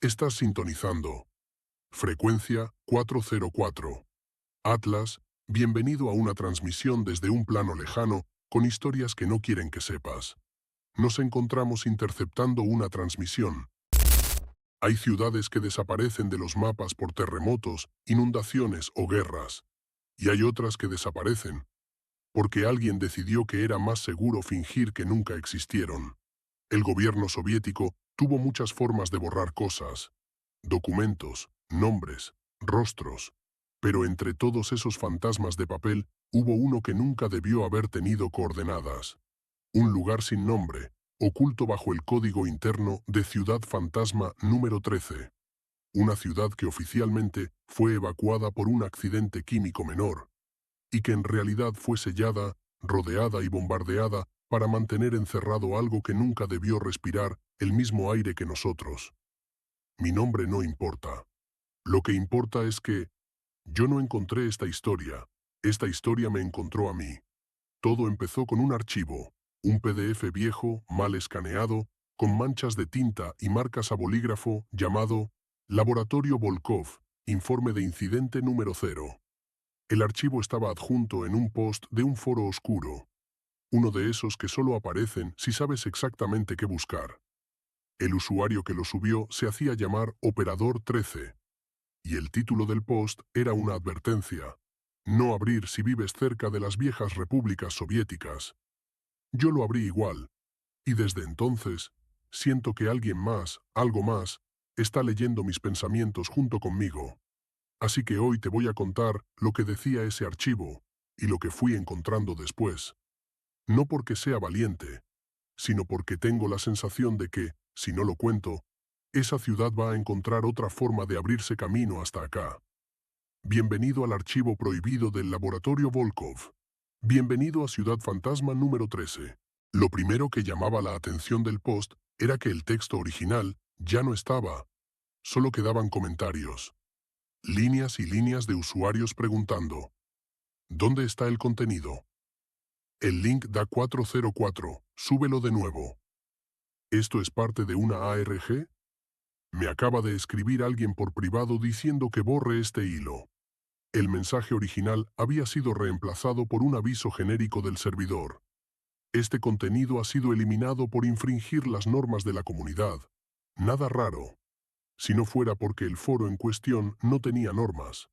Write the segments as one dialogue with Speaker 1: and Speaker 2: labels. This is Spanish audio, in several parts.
Speaker 1: Estás sintonizando. Frecuencia 404. Atlas, bienvenido a una transmisión desde un plano lejano con historias que no quieren que sepas. Nos encontramos interceptando una transmisión. Hay ciudades que desaparecen de los mapas por terremotos, inundaciones o guerras. Y hay otras que desaparecen porque alguien decidió que era más seguro fingir que nunca existieron. El gobierno soviético tuvo muchas formas de borrar cosas. Documentos, nombres, rostros. Pero entre todos esos fantasmas de papel, hubo uno que nunca debió haber tenido coordenadas. Un lugar sin nombre, oculto bajo el código interno de Ciudad Fantasma número 13. Una ciudad que oficialmente fue evacuada por un accidente químico menor, y que en realidad fue sellada, rodeada y bombardeada para mantener encerrado algo que nunca debió respirar el mismo aire que nosotros. Mi nombre no importa. Lo que importa es que yo no encontré esta historia me encontró a mí. Todo empezó con un archivo, un PDF viejo, mal escaneado, con manchas de tinta y marcas a bolígrafo llamado Laboratorio Volkov, informe de incidente número 0. El archivo estaba adjunto en un post de un foro oscuro, uno de esos que solo aparecen si sabes exactamente qué buscar. El usuario que lo subió se hacía llamar Operador 13, y el título del post era una advertencia: no abrir si vives cerca de las viejas repúblicas soviéticas. Yo lo abrí igual, y desde entonces, siento que alguien más, algo más, está leyendo mis pensamientos junto conmigo. Así que hoy te voy a contar lo que decía ese archivo, y lo que fui encontrando después. No porque sea valiente, sino porque tengo la sensación de que, si no lo cuento, esa ciudad va a encontrar otra forma de abrirse camino hasta acá. Bienvenido al archivo prohibido del Laboratorio Volkov. Bienvenido a Ciudad Fantasma número 13. Lo primero que llamaba la atención del post era que el texto original ya no estaba, solo quedaban comentarios. Líneas y líneas de usuarios preguntando: ¿dónde está el contenido? El link da 404, súbelo de nuevo. ¿Esto es parte de una ARG? Me acaba de escribir alguien por privado diciendo que borre este hilo. El mensaje original había sido reemplazado por un aviso genérico del servidor. Este contenido ha sido eliminado por infringir las normas de la comunidad. Nada raro. Si no fuera porque el foro en cuestión no tenía normas.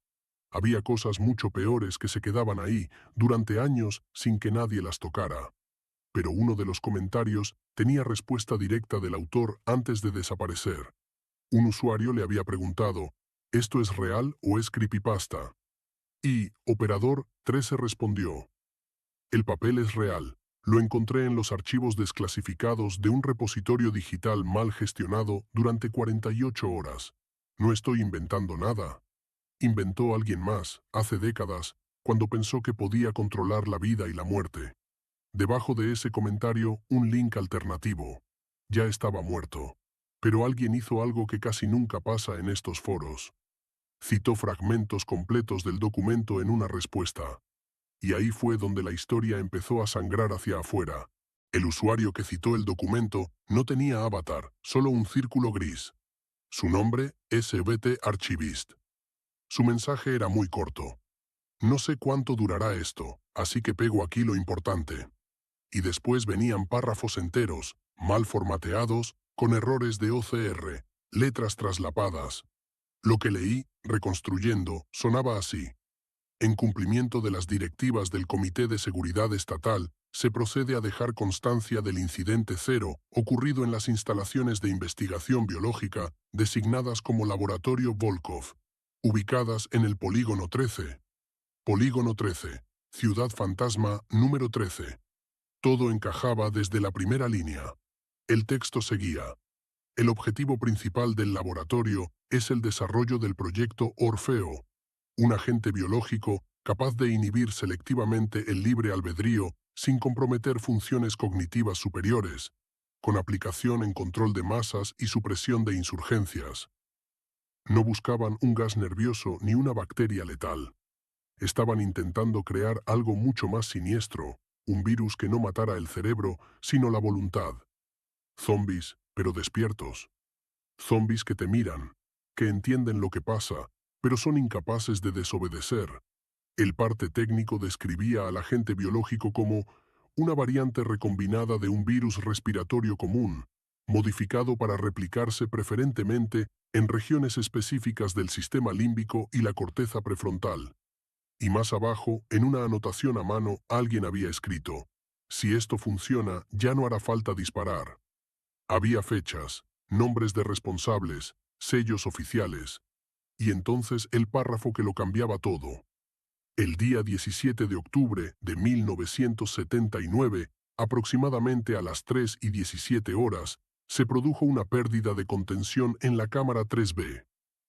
Speaker 1: Había cosas mucho peores que se quedaban ahí durante años sin que nadie las tocara. Pero uno de los comentarios tenía respuesta directa del autor antes de desaparecer. Un usuario le había preguntado: ¿esto es real o es creepypasta? Y Operador 13 respondió: el papel es real. Lo encontré en los archivos desclasificados de un repositorio digital mal gestionado durante 48 horas. No estoy inventando nada. Inventó alguien más, hace décadas, cuando pensó que podía controlar la vida y la muerte. Debajo de ese comentario, un link alternativo. Ya estaba muerto. Pero alguien hizo algo que casi nunca pasa en estos foros. Citó fragmentos completos del documento en una respuesta. Y ahí fue donde la historia empezó a sangrar hacia afuera. El usuario que citó el documento no tenía avatar, solo un círculo gris. Su nombre, SBT Archivist. Su mensaje era muy corto. No sé cuánto durará esto, así que pego aquí lo importante. Y después venían párrafos enteros, mal formateados, con errores de OCR, letras traslapadas. Lo que leí, reconstruyendo, sonaba así: en cumplimiento de las directivas del Comité de Seguridad Estatal, se procede a dejar constancia del incidente 0 ocurrido en las instalaciones de investigación biológica designadas como Laboratorio Volkov, ubicadas en el Polígono 13. Polígono 13, Ciudad Fantasma número 13. Todo encajaba desde la primera línea. El texto seguía: el objetivo principal del laboratorio es el desarrollo del proyecto Orfeo, un agente biológico capaz de inhibir selectivamente el libre albedrío sin comprometer funciones cognitivas superiores, con aplicación en control de masas y supresión de insurgencias. No buscaban un gas nervioso ni una bacteria letal. Estaban intentando crear algo mucho más siniestro, un virus que no matara el cerebro, sino la voluntad. Zombies, pero despiertos. Zombies que te miran, que entienden lo que pasa, pero son incapaces de desobedecer. El parte técnico describía al agente biológico como una variante recombinada de un virus respiratorio común, modificado para replicarse preferentemente en regiones específicas del sistema límbico y la corteza prefrontal. Y más abajo, en una anotación a mano, alguien había escrito: si esto funciona, ya no hará falta disparar. Había fechas, nombres de responsables, sellos oficiales, y entonces el párrafo que lo cambiaba todo. El día 17 de octubre de 1979, aproximadamente a las 3:17 horas, se produjo una pérdida de contención en la cámara 3B.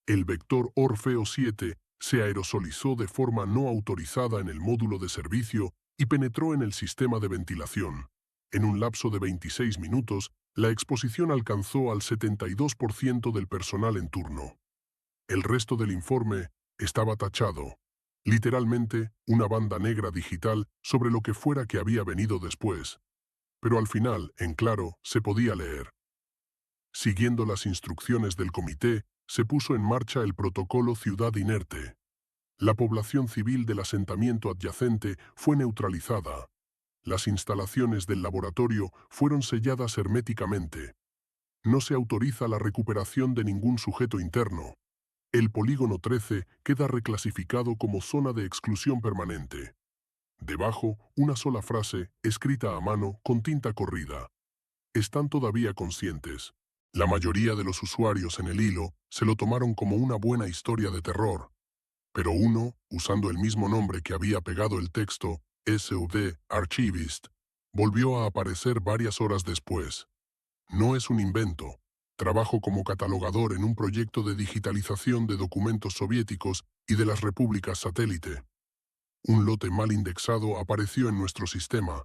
Speaker 1: El vector Orfeo 7 se aerosolizó de forma no autorizada en el módulo de servicio y penetró en el sistema de ventilación. En un lapso de 26 minutos, la exposición alcanzó al 72% del personal en turno. El resto del informe estaba tachado. Literalmente, una banda negra digital sobre lo que fuera que había venido después. Pero al final, en claro, se podía leer. Siguiendo las instrucciones del comité, se puso en marcha el protocolo Ciudad Inerte. La población civil del asentamiento adyacente fue neutralizada. Las instalaciones del laboratorio fueron selladas herméticamente. No se autoriza la recuperación de ningún sujeto interno. El polígono 13 queda reclasificado como zona de exclusión permanente. Debajo, una sola frase, escrita a mano, con tinta corrida. Están todavía conscientes. La mayoría de los usuarios en el hilo se lo tomaron como una buena historia de terror. Pero uno, usando el mismo nombre que había pegado el texto, SUD Archivist, volvió a aparecer varias horas después. No es un invento. Trabajo como catalogador en un proyecto de digitalización de documentos soviéticos y de las repúblicas satélite. Un lote mal indexado apareció en nuestro sistema.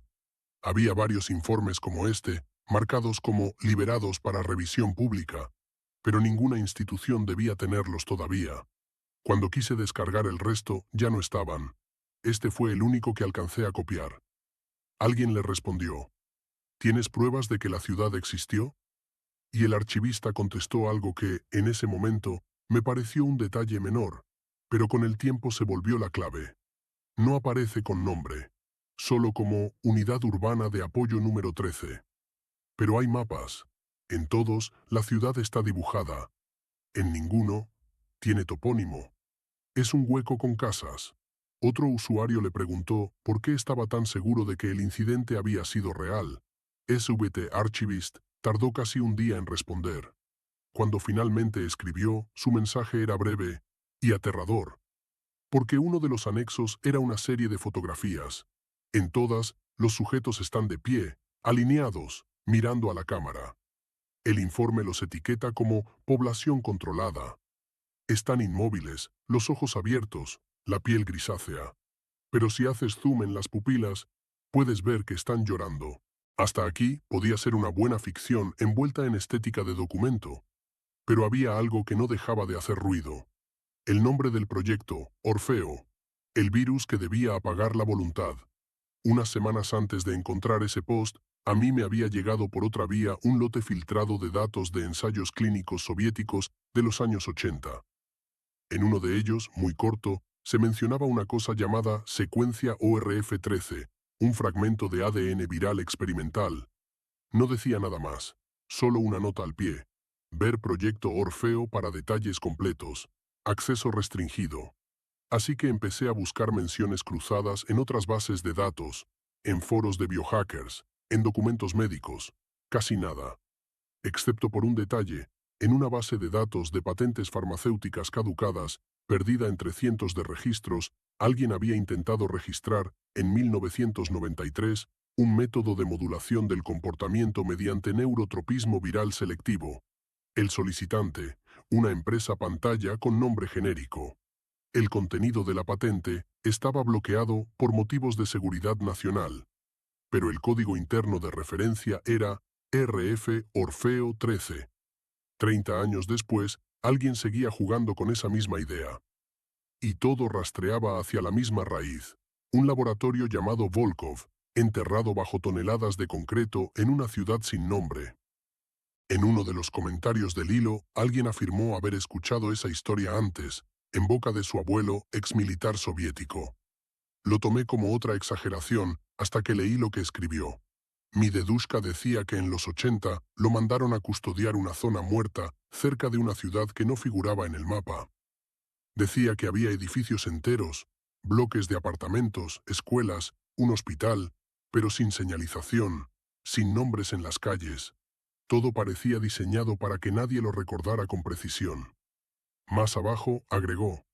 Speaker 1: Había varios informes como este, marcados como liberados para revisión pública, pero ninguna institución debía tenerlos todavía. Cuando quise descargar el resto, ya no estaban. Este fue el único que alcancé a copiar. Alguien le respondió: ¿tienes pruebas de que la ciudad existió? Y el archivista contestó algo que, en ese momento, me pareció un detalle menor, pero con el tiempo se volvió la clave. No aparece con nombre, solo como Unidad Urbana de Apoyo número 13. Pero hay mapas. En todos, la ciudad está dibujada. En ninguno tiene topónimo. Es un hueco con casas. Otro usuario le preguntó por qué estaba tan seguro de que el incidente había sido real. SVT Archivist tardó casi un día en responder. Cuando finalmente escribió, su mensaje era breve y aterrador, porque uno de los anexos era una serie de fotografías. En todas, los sujetos están de pie, alineados, mirando a la cámara. El informe los etiqueta como población controlada. Están inmóviles, los ojos abiertos, la piel grisácea. Pero si haces zoom en las pupilas, puedes ver que están llorando. Hasta aquí podía ser una buena ficción envuelta en estética de documento. Pero había algo que no dejaba de hacer ruido. El nombre del proyecto, Orfeo. El virus que debía apagar la voluntad. Unas semanas antes de encontrar ese post, a mí me había llegado por otra vía un lote filtrado de datos de ensayos clínicos soviéticos de los años 80. En uno de ellos, muy corto, se mencionaba una cosa llamada secuencia ORF13, un fragmento de ADN viral experimental. No decía nada más, solo una nota al pie. Ver proyecto Orfeo para detalles completos. Acceso restringido. Así que empecé a buscar menciones cruzadas en otras bases de datos, en foros de biohackers, en documentos médicos. Casi nada. Excepto por un detalle, en una base de datos de patentes farmacéuticas caducadas, perdida entre cientos de registros, alguien había intentado registrar, en 1993, un método de modulación del comportamiento mediante neurotropismo viral selectivo. El solicitante, una empresa pantalla con nombre genérico. El contenido de la patente estaba bloqueado por motivos de seguridad nacional, pero el código interno de referencia era RF Orfeo 13. 30 años después, alguien seguía jugando con esa misma idea. Y todo rastreaba hacia la misma raíz. Un laboratorio llamado Volkov, enterrado bajo toneladas de concreto en una ciudad sin nombre. En uno de los comentarios del hilo, alguien afirmó haber escuchado esa historia antes, en boca de su abuelo, exmilitar soviético. Lo tomé como otra exageración hasta que leí lo que escribió. Mi dedushka decía que en los 80 lo mandaron a custodiar una zona muerta cerca de una ciudad que no figuraba en el mapa. Decía que había edificios enteros, bloques de apartamentos, escuelas, un hospital, pero sin señalización, sin nombres en las calles. Todo parecía diseñado para que nadie lo recordara con precisión. Más abajo, agregó.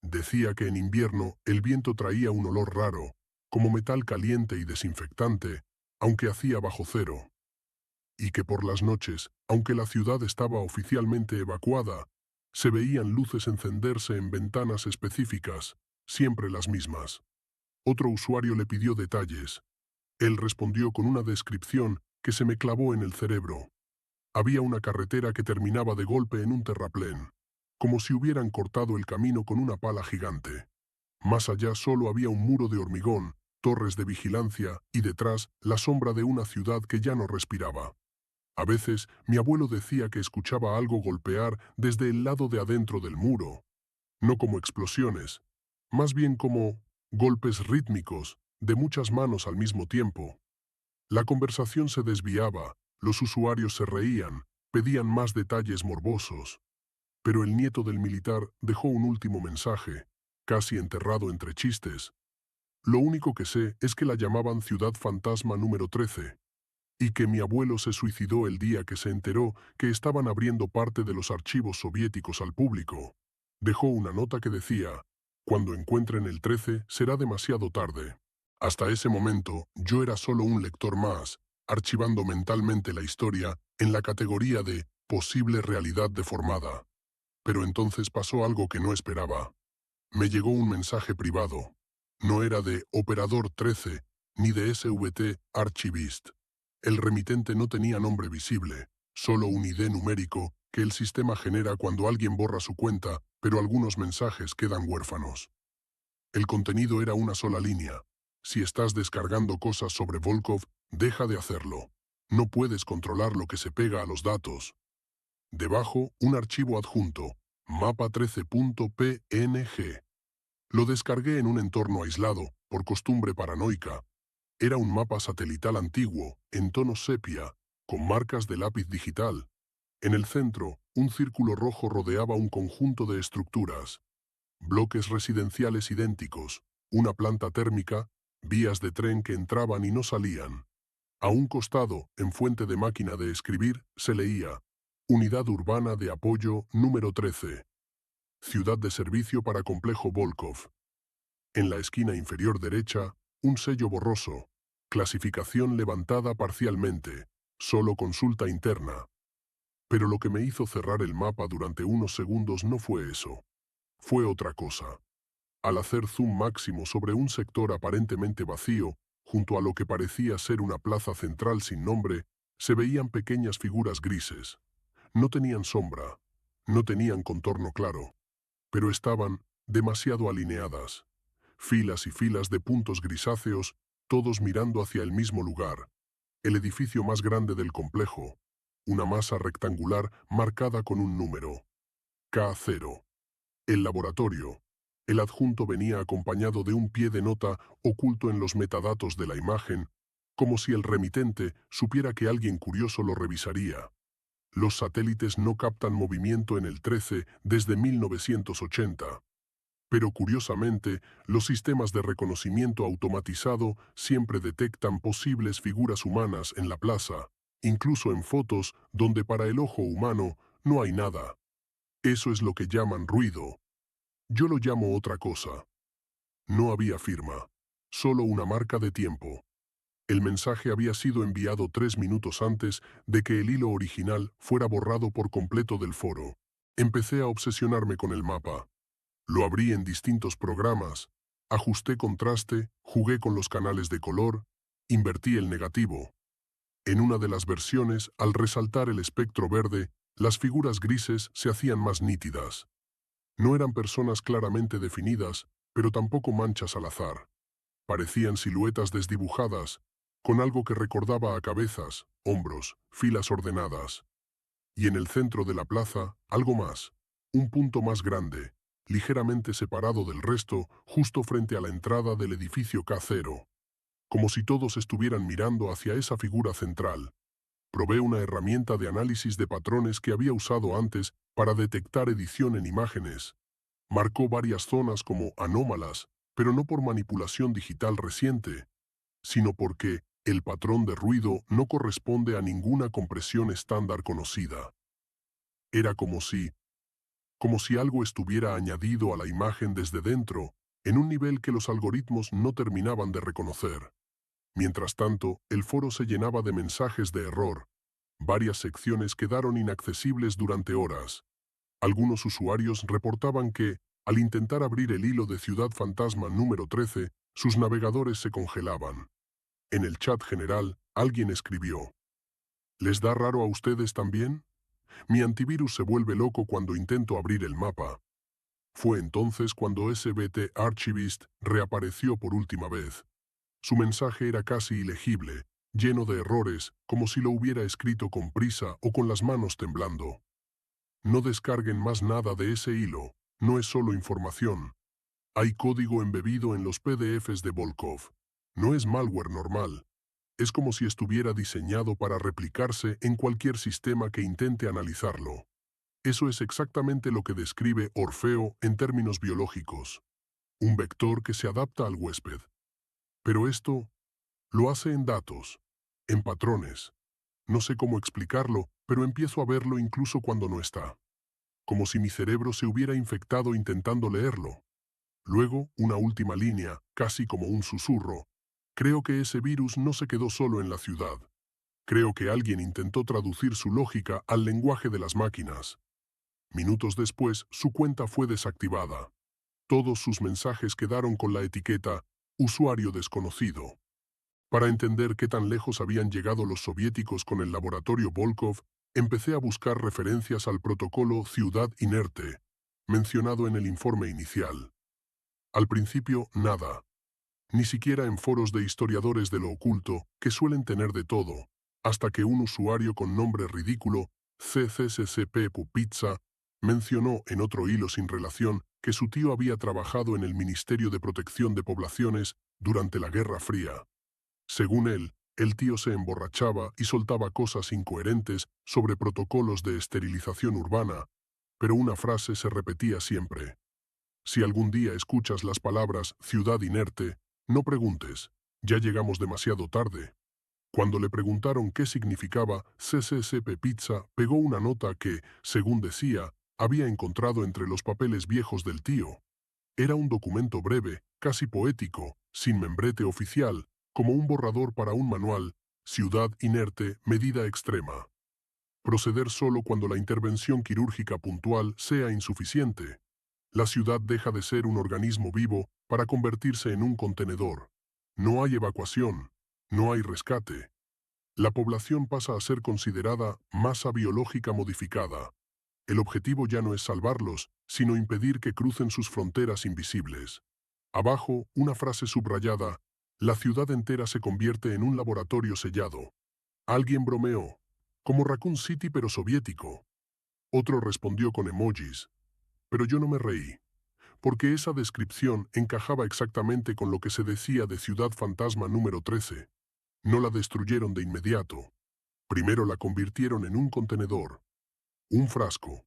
Speaker 1: Decía que en invierno el viento traía un olor raro, como metal caliente y desinfectante, aunque hacía bajo cero. Y que por las noches, aunque la ciudad estaba oficialmente evacuada, se veían luces encenderse en ventanas específicas, siempre las mismas. Otro usuario le pidió detalles. Él respondió con una descripción que se me clavó en el cerebro. Había una carretera que terminaba de golpe en un terraplén, como si hubieran cortado el camino con una pala gigante. Más allá solo había un muro de hormigón, torres de vigilancia y detrás la sombra de una ciudad que ya no respiraba. A veces mi abuelo decía que escuchaba algo golpear desde el lado de adentro del muro, no como explosiones, más bien como golpes rítmicos de muchas manos al mismo tiempo. La conversación se desviaba, los usuarios se reían, pedían más detalles morbosos. Pero el nieto del militar dejó un último mensaje, casi enterrado entre chistes. Lo único que sé es que la llamaban Ciudad Fantasma número 13, y que mi abuelo se suicidó el día que se enteró que estaban abriendo parte de los archivos soviéticos al público. Dejó una nota que decía, cuando encuentren el 13 será demasiado tarde. Hasta ese momento yo era solo un lector más, archivando mentalmente la historia en la categoría de posible realidad deformada. Pero entonces pasó algo que no esperaba. Me llegó un mensaje privado. No era de Operador 13, ni de SVT Archivist. El remitente no tenía nombre visible, solo un ID numérico que el sistema genera cuando alguien borra su cuenta, pero algunos mensajes quedan huérfanos. El contenido era una sola línea. Si estás descargando cosas sobre Volkov, deja de hacerlo. No puedes controlar lo que se pega a los datos. Debajo, un archivo adjunto, mapa13.png. Lo descargué en un entorno aislado, por costumbre paranoica. Era un mapa satelital antiguo, en tono sepia, con marcas de lápiz digital. En el centro, un círculo rojo rodeaba un conjunto de estructuras. Bloques residenciales idénticos, una planta térmica, vías de tren que entraban y no salían. A un costado, en fuente de máquina de escribir, se leía Unidad Urbana de Apoyo número 13. Ciudad de servicio para Complejo Volkov. En la esquina inferior derecha, un sello borroso. Clasificación levantada parcialmente. Solo consulta interna. Pero lo que me hizo cerrar el mapa durante unos segundos no fue eso. Fue otra cosa. Al hacer zoom máximo sobre un sector aparentemente vacío, junto a lo que parecía ser una plaza central sin nombre, se veían pequeñas figuras grises. No tenían sombra, no tenían contorno claro, pero estaban demasiado alineadas. Filas y filas de puntos grisáceos, todos mirando hacia el mismo lugar. El edificio más grande del complejo. Una masa rectangular marcada con un número. K0. El laboratorio. El adjunto venía acompañado de un pie de nota oculto en los metadatos de la imagen, como si el remitente supiera que alguien curioso lo revisaría. Los satélites no captan movimiento en el 13 desde 1980. Pero curiosamente, los sistemas de reconocimiento automatizado siempre detectan posibles figuras humanas en la plaza, incluso en fotos donde para el ojo humano no hay nada. Eso es lo que llaman ruido. Yo lo llamo otra cosa. No había firma, solo una marca de tiempo. El mensaje había sido enviado 3 minutos antes de que el hilo original fuera borrado por completo del foro. Empecé a obsesionarme con el mapa. Lo abrí en distintos programas, ajusté contraste, jugué con los canales de color, invertí el negativo. En una de las versiones, al resaltar el espectro verde, las figuras grises se hacían más nítidas. No eran personas claramente definidas, pero tampoco manchas al azar. Parecían siluetas desdibujadas, con algo que recordaba a cabezas, hombros, filas ordenadas. Y en el centro de la plaza, algo más. Un punto más grande, ligeramente separado del resto, justo frente a la entrada del edificio K0. Como si todos estuvieran mirando hacia esa figura central. Probé una herramienta de análisis de patrones que había usado antes para detectar edición en imágenes. Marcó varias zonas como anómalas, pero no por manipulación digital reciente, sino porque el patrón de ruido no corresponde a ninguna compresión estándar conocida. Era como si algo estuviera añadido a la imagen desde dentro, en un nivel que los algoritmos no terminaban de reconocer. Mientras tanto, el foro se llenaba de mensajes de error. Varias secciones quedaron inaccesibles durante horas. Algunos usuarios reportaban que, al intentar abrir el hilo de Ciudad Fantasma número 13, sus navegadores se congelaban. En el chat general, alguien escribió: ¿Les da raro a ustedes también? Mi antivirus se vuelve loco cuando intento abrir el mapa. Fue entonces cuando SBT Archivist reapareció por última vez. Su mensaje era casi ilegible, lleno de errores, como si lo hubiera escrito con prisa o con las manos temblando. No descarguen más nada de ese hilo, no es solo información. Hay código embebido en los PDFs de Volkov. No es malware normal. Es como si estuviera diseñado para replicarse en cualquier sistema que intente analizarlo. Eso es exactamente lo que describe Orfeo en términos biológicos. Un vector que se adapta al huésped. Pero esto lo hace en datos, en patrones. No sé cómo explicarlo, pero empiezo a verlo incluso cuando no está. Como si mi cerebro se hubiera infectado intentando leerlo. Luego, una última línea, casi como un susurro. Creo que ese virus no se quedó solo en la ciudad. Creo que alguien intentó traducir su lógica al lenguaje de las máquinas. Minutos después, su cuenta fue desactivada. Todos sus mensajes quedaron con la etiqueta «Usuario desconocido». Para entender qué tan lejos habían llegado los soviéticos con el laboratorio Volkov, empecé a buscar referencias al protocolo Ciudad Inerte, mencionado en el informe inicial. Al principio, nada. Ni siquiera en foros de historiadores de lo oculto, que suelen tener de todo, hasta que un usuario con nombre ridículo, CCCCP Pupizza, mencionó en otro hilo sin relación que su tío había trabajado en el Ministerio de Protección de Poblaciones durante la Guerra Fría. Según él, el tío se emborrachaba y soltaba cosas incoherentes sobre protocolos de esterilización urbana, pero una frase se repetía siempre. Si algún día escuchas las palabras ciudad inerte, no preguntes, ya llegamos demasiado tarde. Cuando le preguntaron qué significaba CCCP Pizza, pegó una nota que, según decía, había encontrado entre los papeles viejos del tío. Era un documento breve, casi poético, sin membrete oficial, como un borrador para un manual, ciudad inerte, medida extrema. Proceder solo cuando la intervención quirúrgica puntual sea insuficiente. La ciudad deja de ser un organismo vivo para convertirse en un contenedor. No hay evacuación, no hay rescate. La población pasa a ser considerada masa biológica modificada. El objetivo ya no es salvarlos, sino impedir que crucen sus fronteras invisibles. Abajo, una frase subrayada: la ciudad entera se convierte en un laboratorio sellado. Alguien bromeó, como Raccoon City pero soviético. Otro respondió con emojis, pero yo no me reí, porque esa descripción encajaba exactamente con lo que se decía de Ciudad Fantasma número 13. No la destruyeron de inmediato. Primero la convirtieron en un contenedor. Un frasco.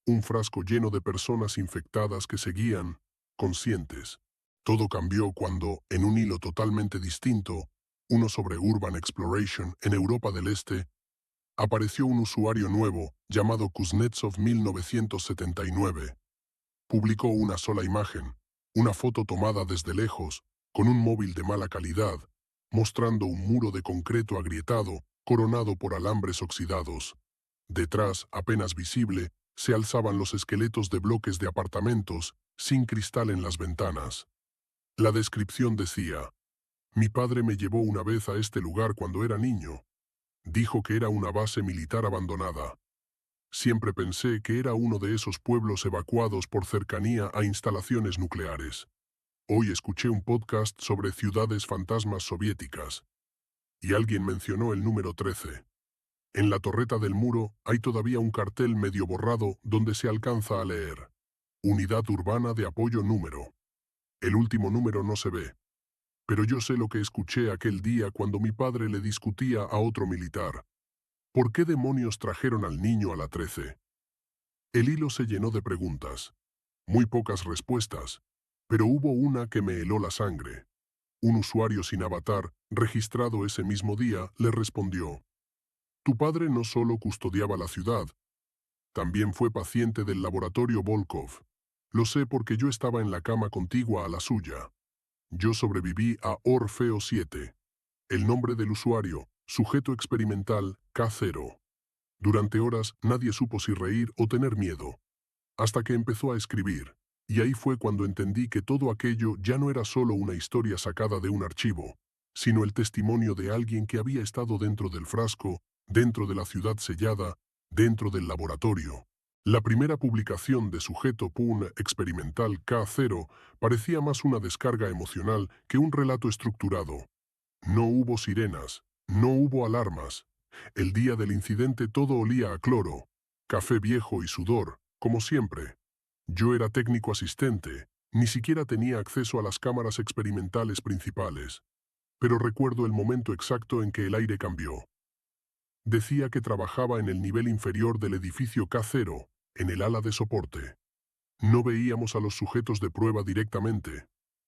Speaker 1: Un frasco lleno de personas infectadas que seguían, conscientes. Todo cambió cuando, en un hilo totalmente distinto, uno sobre Urban Exploration en Europa del Este, apareció un usuario nuevo llamado Kuznetsov 1979. Publicó una sola imagen, una foto tomada desde lejos, con un móvil de mala calidad, mostrando un muro de concreto agrietado, coronado por alambres oxidados. Detrás, apenas visible, se alzaban los esqueletos de bloques de apartamentos, sin cristal en las ventanas. La descripción decía: mi padre me llevó una vez a este lugar cuando era niño. Dijo que era una base militar abandonada. Siempre pensé que era uno de esos pueblos evacuados por cercanía a instalaciones nucleares. Hoy escuché un podcast sobre ciudades fantasmas soviéticas. y alguien mencionó el número 13. En la torreta del muro hay todavía un cartel medio borrado donde se alcanza a leer: Unidad Urbana de Apoyo Número. El último número no se ve. Pero yo sé lo que escuché aquel día cuando mi padre le discutía a otro militar. ¿Por qué demonios trajeron al niño a la 13? El hilo se llenó de preguntas. Muy pocas respuestas. Pero hubo una que me heló la sangre. Un usuario sin avatar, registrado ese mismo día, le respondió: Tu padre no solo custodiaba la ciudad, también fue paciente del laboratorio Volkov. Lo sé porque yo estaba en la cama contigua a la suya. Yo sobreviví a Orfeo 7. El nombre del usuario, sujeto experimental K0. Durante horas nadie supo si reír o tener miedo, hasta que empezó a escribir. Y ahí fue cuando entendí que todo aquello ya no era solo una historia sacada de un archivo, sino el testimonio de alguien que había estado dentro del frasco, dentro de la ciudad sellada, dentro del laboratorio. La primera publicación de Sujeto PUN Experimental K0 parecía más una descarga emocional que un relato estructurado. No hubo sirenas, no hubo alarmas. El día del incidente todo olía a cloro, café viejo y sudor, como siempre. Yo era técnico asistente, ni siquiera tenía acceso a las cámaras experimentales principales, pero recuerdo el momento exacto en que el aire cambió. Decía que trabajaba en el nivel inferior del edificio K0, en el ala de soporte. No veíamos a los sujetos de prueba directamente.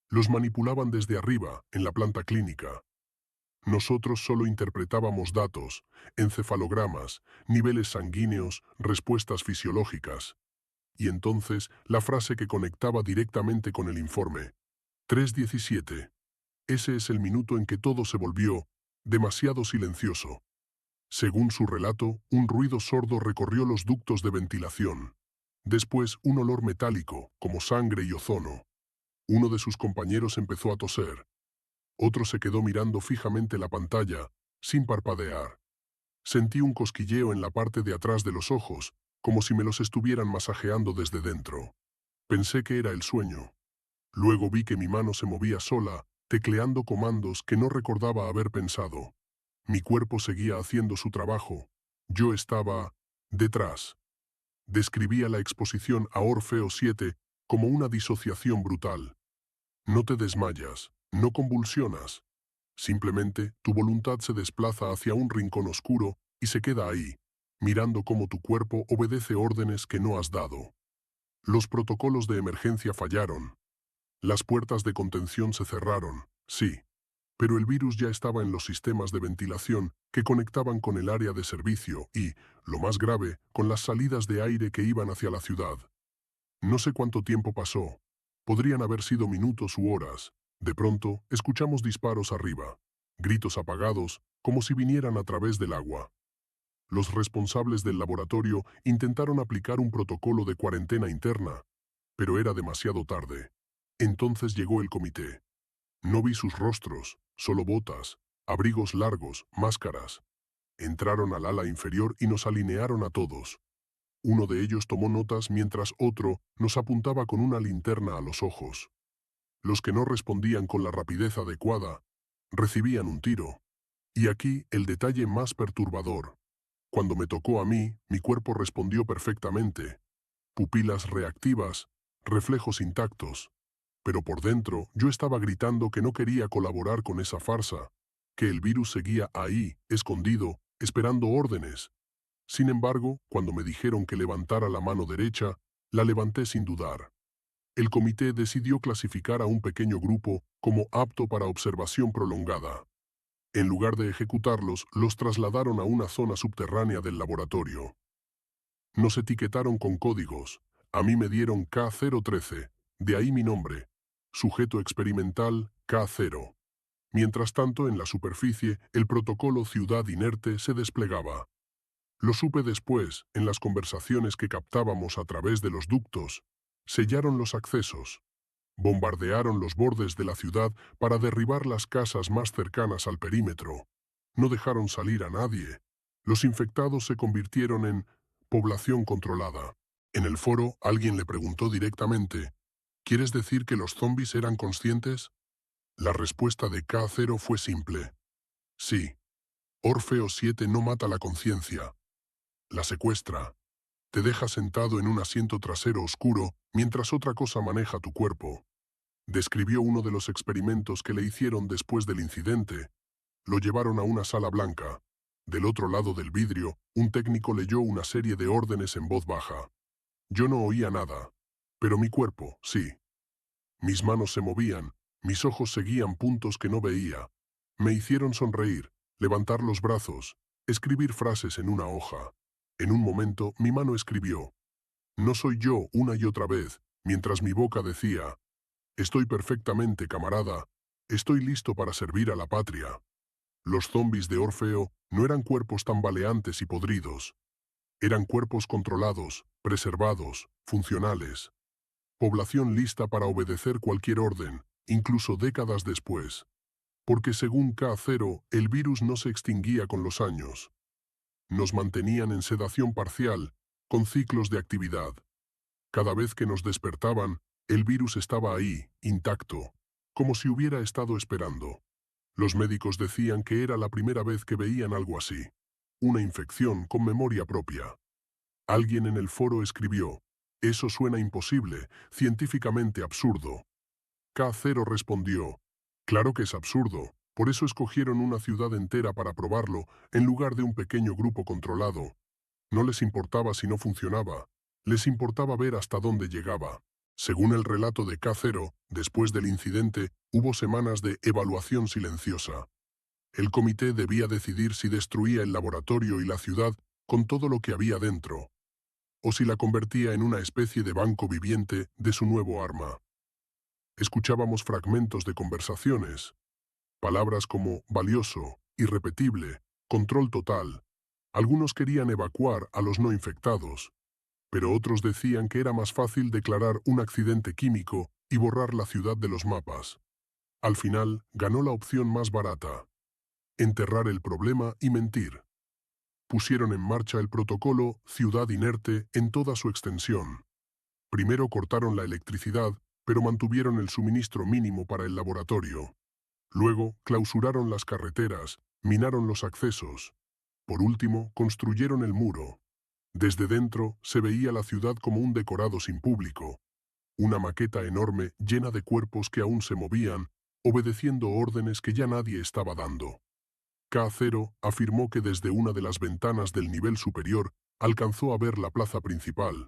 Speaker 1: Los manipulaban desde arriba, en la planta clínica. Nosotros solo interpretábamos datos, encefalogramas, niveles sanguíneos, respuestas fisiológicas. Y entonces la frase que conectaba directamente con el informe. 3:17. Ese es el minuto en que todo se volvió demasiado silencioso. Según su relato, un ruido sordo recorrió los ductos de ventilación. Después, un olor metálico, como sangre y ozono. Uno de sus compañeros empezó a toser. Otro se quedó mirando fijamente la pantalla, sin parpadear. Sentí un cosquilleo en la parte de atrás de los ojos, como si me los estuvieran masajeando desde dentro. Pensé que era el sueño. Luego vi que mi mano se movía sola, tecleando comandos que no recordaba haber pensado. Mi cuerpo seguía haciendo su trabajo. Yo estaba detrás. Describía la exposición a Orfeo 7 como una disociación brutal. No te desmayas, no convulsionas. Simplemente tu voluntad se desplaza hacia un rincón oscuro y se queda ahí, mirando cómo tu cuerpo obedece órdenes que no has dado. Los protocolos de emergencia fallaron. Las puertas de contención se cerraron, sí, pero el virus ya estaba en los sistemas de ventilación que conectaban con el área de servicio y, lo más grave, con las salidas de aire que iban hacia la ciudad. No sé cuánto tiempo pasó. Podrían haber sido minutos u horas. De pronto, escuchamos disparos arriba. Gritos apagados, como si vinieran a través del agua. Los responsables del laboratorio intentaron aplicar un protocolo de cuarentena interna, pero era demasiado tarde. Entonces llegó el comité. No vi sus rostros, solo botas, abrigos largos, máscaras. Entraron al ala inferior y nos alinearon a todos. Uno de ellos tomó notas mientras otro nos apuntaba con una linterna a los ojos. Los que no respondían con la rapidez adecuada recibían un tiro. Y aquí el detalle más perturbador. Cuando me tocó a mí, mi cuerpo respondió perfectamente. Pupilas reactivas, reflejos intactos. Pero por dentro yo estaba gritando que no quería colaborar con esa farsa, que el virus seguía ahí, escondido, esperando órdenes. Sin embargo, cuando me dijeron que levantara la mano derecha, la levanté sin dudar. El comité decidió clasificar a un pequeño grupo como apto para observación prolongada. En lugar de ejecutarlos, los trasladaron a una zona subterránea del laboratorio. Nos etiquetaron con códigos. A mí me dieron K013, de ahí mi nombre. Sujeto experimental K0. Mientras tanto, en la superficie, el protocolo Ciudad Inerte se desplegaba. Lo supe después, en las conversaciones que captábamos a través de los ductos. Sellaron los accesos. Bombardearon los bordes de la ciudad para derribar las casas más cercanas al perímetro. No dejaron salir a nadie. Los infectados se convirtieron en población controlada. En el foro, alguien le preguntó directamente: ¿Quieres decir que los zombies eran conscientes? La respuesta de K0 fue simple: sí. Orfeo 7 no mata la conciencia, la secuestra. Te deja sentado en un asiento trasero oscuro mientras otra cosa maneja tu cuerpo. Describió uno de los experimentos que le hicieron después del incidente. Lo llevaron a una sala blanca. Del otro lado del vidrio, un técnico leyó una serie de órdenes en voz baja. Yo no oía nada, pero mi cuerpo, sí. Mis manos se movían, mis ojos seguían puntos que no veía. Me hicieron sonreír, levantar los brazos, escribir frases en una hoja. En un momento, mi mano escribió, no soy yo una y otra vez, mientras mi boca decía, estoy perfectamente, camarada, estoy listo para servir a la patria. Los zombis de Orfeo no eran cuerpos tambaleantes y podridos. Eran cuerpos controlados, preservados, funcionales. Población lista para obedecer cualquier orden, incluso décadas después. Porque según K0, el virus no se extinguía con los años. Nos mantenían en sedación parcial, con ciclos de actividad. Cada vez que nos despertaban, el virus estaba ahí, intacto, como si hubiera estado esperando. Los médicos decían que era la primera vez que veían algo así. Una infección con memoria propia. Alguien en el foro escribió, eso suena imposible, científicamente absurdo. K0 respondió, claro que es absurdo, por eso escogieron una ciudad entera para probarlo, en lugar de un pequeño grupo controlado. No les importaba si no funcionaba, les importaba ver hasta dónde llegaba. Según el relato de K0, después del incidente, hubo semanas de evaluación silenciosa. El comité debía decidir si destruía el laboratorio y la ciudad con todo lo que había dentro, o si la convertía en una especie de banco viviente de su nuevo arma. Escuchábamos fragmentos de conversaciones, palabras como valioso, irrepetible, control total. Algunos querían evacuar a los no infectados, pero otros decían que era más fácil declarar un accidente químico y borrar la ciudad de los mapas. Al final, ganó la opción más barata: enterrar el problema y mentir. Pusieron en marcha el protocolo Ciudad Inerte en toda su extensión. Primero cortaron la electricidad, pero mantuvieron el suministro mínimo para el laboratorio. Luego, clausuraron las carreteras, minaron los accesos. Por último, construyeron el muro. Desde dentro, se veía la ciudad como un decorado sin público. Una maqueta enorme llena de cuerpos que aún se movían, obedeciendo órdenes que ya nadie estaba dando. K0 afirmó que desde una de las ventanas del nivel superior alcanzó a ver la plaza principal.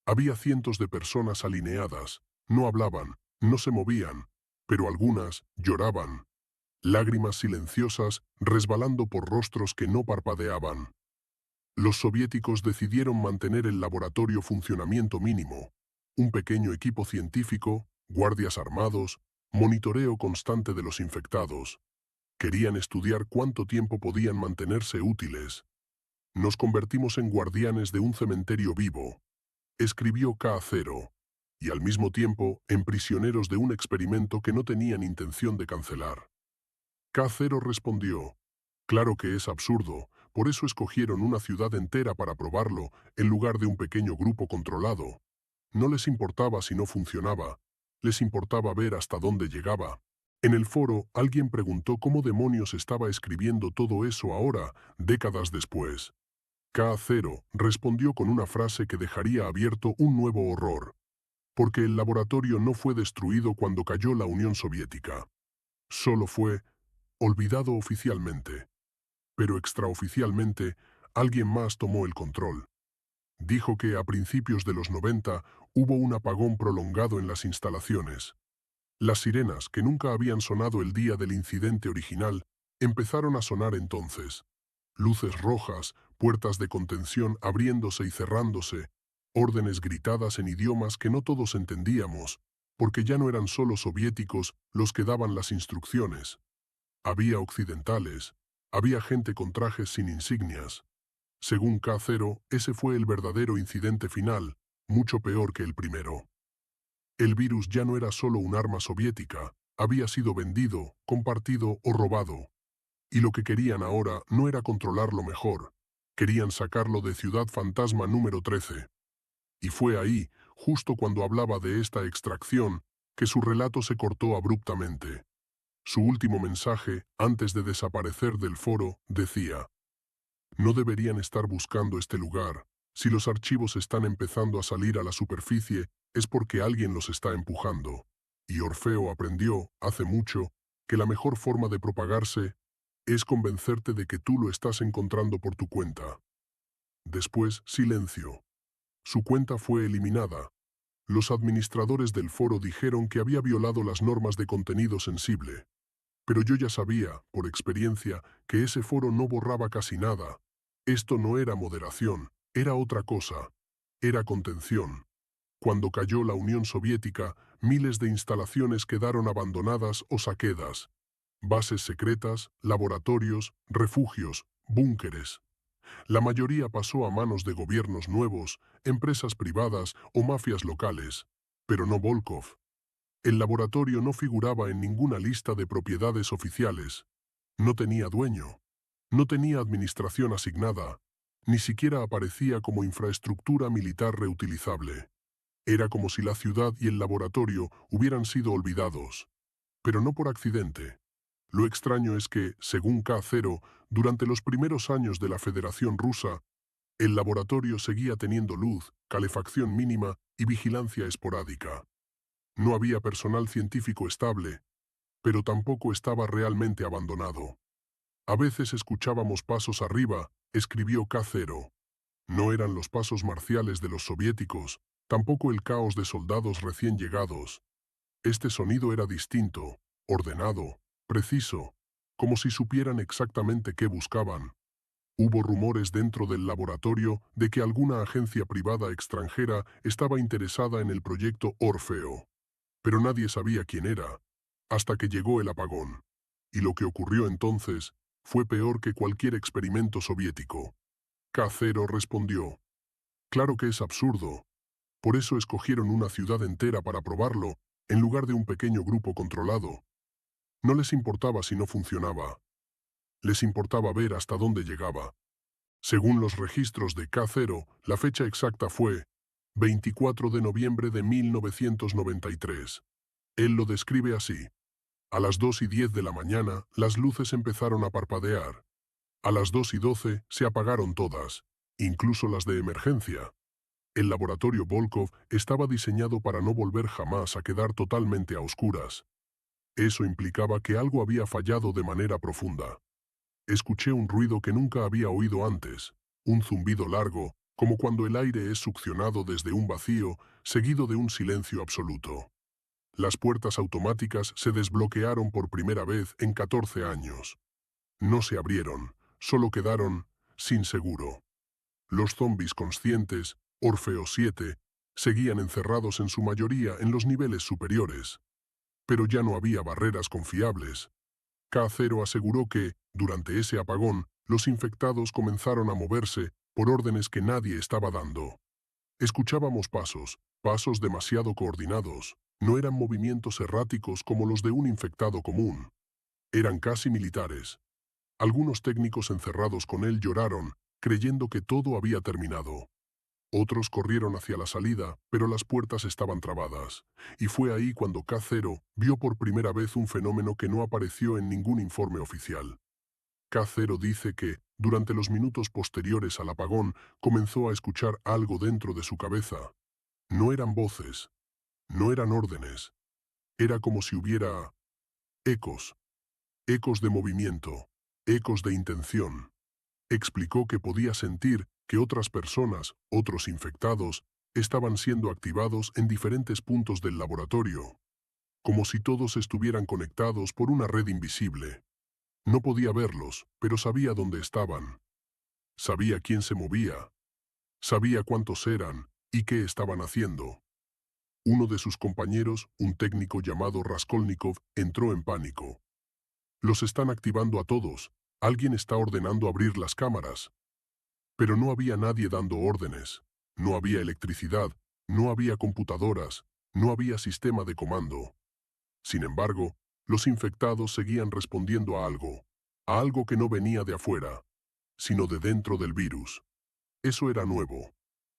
Speaker 1: Había cientos de personas alineadas, no hablaban, no se movían, pero algunas lloraban. Lágrimas silenciosas resbalando por rostros que no parpadeaban. Los soviéticos decidieron mantener el laboratorio funcionamiento mínimo. Un pequeño equipo científico, guardias armados, monitoreo constante de los infectados. Querían estudiar cuánto tiempo podían mantenerse útiles. Nos convertimos en guardianes de un cementerio vivo, escribió K0, y al mismo tiempo en prisioneros de un experimento que no tenían intención de cancelar. K0 respondió, claro que es absurdo, por eso escogieron una ciudad entera para probarlo, en lugar de un pequeño grupo controlado. No les importaba si no funcionaba, les importaba ver hasta dónde llegaba. En el foro, alguien preguntó cómo demonios estaba escribiendo todo eso ahora, décadas después. K0 respondió con una frase que dejaría abierto un nuevo horror. Porque el laboratorio no fue destruido cuando cayó la Unión Soviética. Solo fue olvidado oficialmente. Pero extraoficialmente, alguien más tomó el control. Dijo que a principios de los 90 hubo un apagón prolongado en las instalaciones. Las sirenas, que nunca habían sonado el día del incidente original, empezaron a sonar entonces. Luces rojas, puertas de contención abriéndose y cerrándose, órdenes gritadas en idiomas que no todos entendíamos, porque ya no eran solo soviéticos los que daban las instrucciones. Había occidentales, había gente con trajes sin insignias. Según K0, ese fue el verdadero incidente final, mucho peor que el primero. El virus ya no era solo un arma soviética, había sido vendido, compartido o robado. Y lo que querían ahora no era controlarlo mejor, querían sacarlo de Ciudad Fantasma número 13. Y fue ahí, justo cuando hablaba de esta extracción, que su relato se cortó abruptamente. Su último mensaje, antes de desaparecer del foro, decía: no deberían estar buscando este lugar. Si los archivos están empezando a salir a la superficie, es porque alguien los está empujando. Y Orfeo aprendió, hace mucho, que la mejor forma de propagarse es convencerte de que tú lo estás encontrando por tu cuenta. Después, silencio. Su cuenta fue eliminada. Los administradores del foro dijeron que había violado las normas de contenido sensible. Pero yo ya sabía, por experiencia, que ese foro no borraba casi nada. Esto no era moderación, era otra cosa. Era contención. Cuando cayó la Unión Soviética, miles de instalaciones quedaron abandonadas o saqueadas. Bases secretas, laboratorios, refugios, búnkeres. La mayoría pasó a manos de gobiernos nuevos, empresas privadas o mafias locales. Pero no Volkov. El laboratorio no figuraba en ninguna lista de propiedades oficiales. No tenía dueño. No tenía administración asignada. Ni siquiera aparecía como infraestructura militar reutilizable. Era como si la ciudad y el laboratorio hubieran sido olvidados. Pero no por accidente. Lo extraño es que, según K0, durante los primeros años de la Federación Rusa, el laboratorio seguía teniendo luz, calefacción mínima y vigilancia esporádica. No había personal científico estable, pero tampoco estaba realmente abandonado. A veces escuchábamos pasos arriba, escribió K0. No eran los pasos marciales de los soviéticos, tampoco el caos de soldados recién llegados. Este sonido era distinto, ordenado, preciso, como si supieran exactamente qué buscaban. Hubo rumores dentro del laboratorio de que alguna agencia privada extranjera estaba interesada en el proyecto Orfeo. Pero nadie sabía quién era, hasta que llegó el apagón. Y lo que ocurrió entonces fue peor que cualquier experimento soviético. K0 respondió: claro que es absurdo. Por eso escogieron una ciudad entera para probarlo, en lugar de un pequeño grupo controlado. No les importaba si no funcionaba. Les importaba ver hasta dónde llegaba. Según los registros de K0, la fecha exacta fue 24 de noviembre de 1993. Él lo describe así: a las 2:10 de la mañana, las luces empezaron a parpadear. A las 2:12 se apagaron todas, incluso las de emergencia. El laboratorio Volkov estaba diseñado para no volver jamás a quedar totalmente a oscuras. Eso implicaba que algo había fallado de manera profunda. Escuché un ruido que nunca había oído antes, un zumbido largo, como cuando el aire es succionado desde un vacío, seguido de un silencio absoluto. Las puertas automáticas se desbloquearon por primera vez en 14 años. No se abrieron, solo quedaron sin seguro. Los zombis conscientes, Orfeo 7, seguían encerrados en su mayoría en los niveles superiores. Pero ya no había barreras confiables. K0 aseguró que, durante ese apagón, los infectados comenzaron a moverse por órdenes que nadie estaba dando. Escuchábamos pasos, pasos demasiado coordinados. No eran movimientos erráticos como los de un infectado común. Eran casi militares. Algunos técnicos encerrados con él lloraron, creyendo que todo había terminado. Otros corrieron hacia la salida, pero las puertas estaban trabadas. Y fue ahí cuando K0 vio por primera vez un fenómeno que no apareció en ningún informe oficial. K0 dice que, durante los minutos posteriores al apagón, comenzó a escuchar algo dentro de su cabeza. No eran voces, no eran órdenes. Era como si hubiera ecos, ecos de movimiento, ecos de intención. Explicó que podía sentir que otras personas, otros infectados, estaban siendo activados en diferentes puntos del laboratorio, como si todos estuvieran conectados por una red invisible. No podía verlos, pero sabía dónde estaban. Sabía quién se movía. Sabía cuántos eran y qué estaban haciendo. Uno de sus compañeros, un técnico llamado Raskolnikov, entró en pánico. Los están activando a todos. Alguien está ordenando abrir las cámaras. Pero no había nadie dando órdenes. No había electricidad, no había computadoras, no había sistema de comando. Sin embargo, los infectados seguían respondiendo a algo que no venía de afuera, sino de dentro del virus. Eso era nuevo.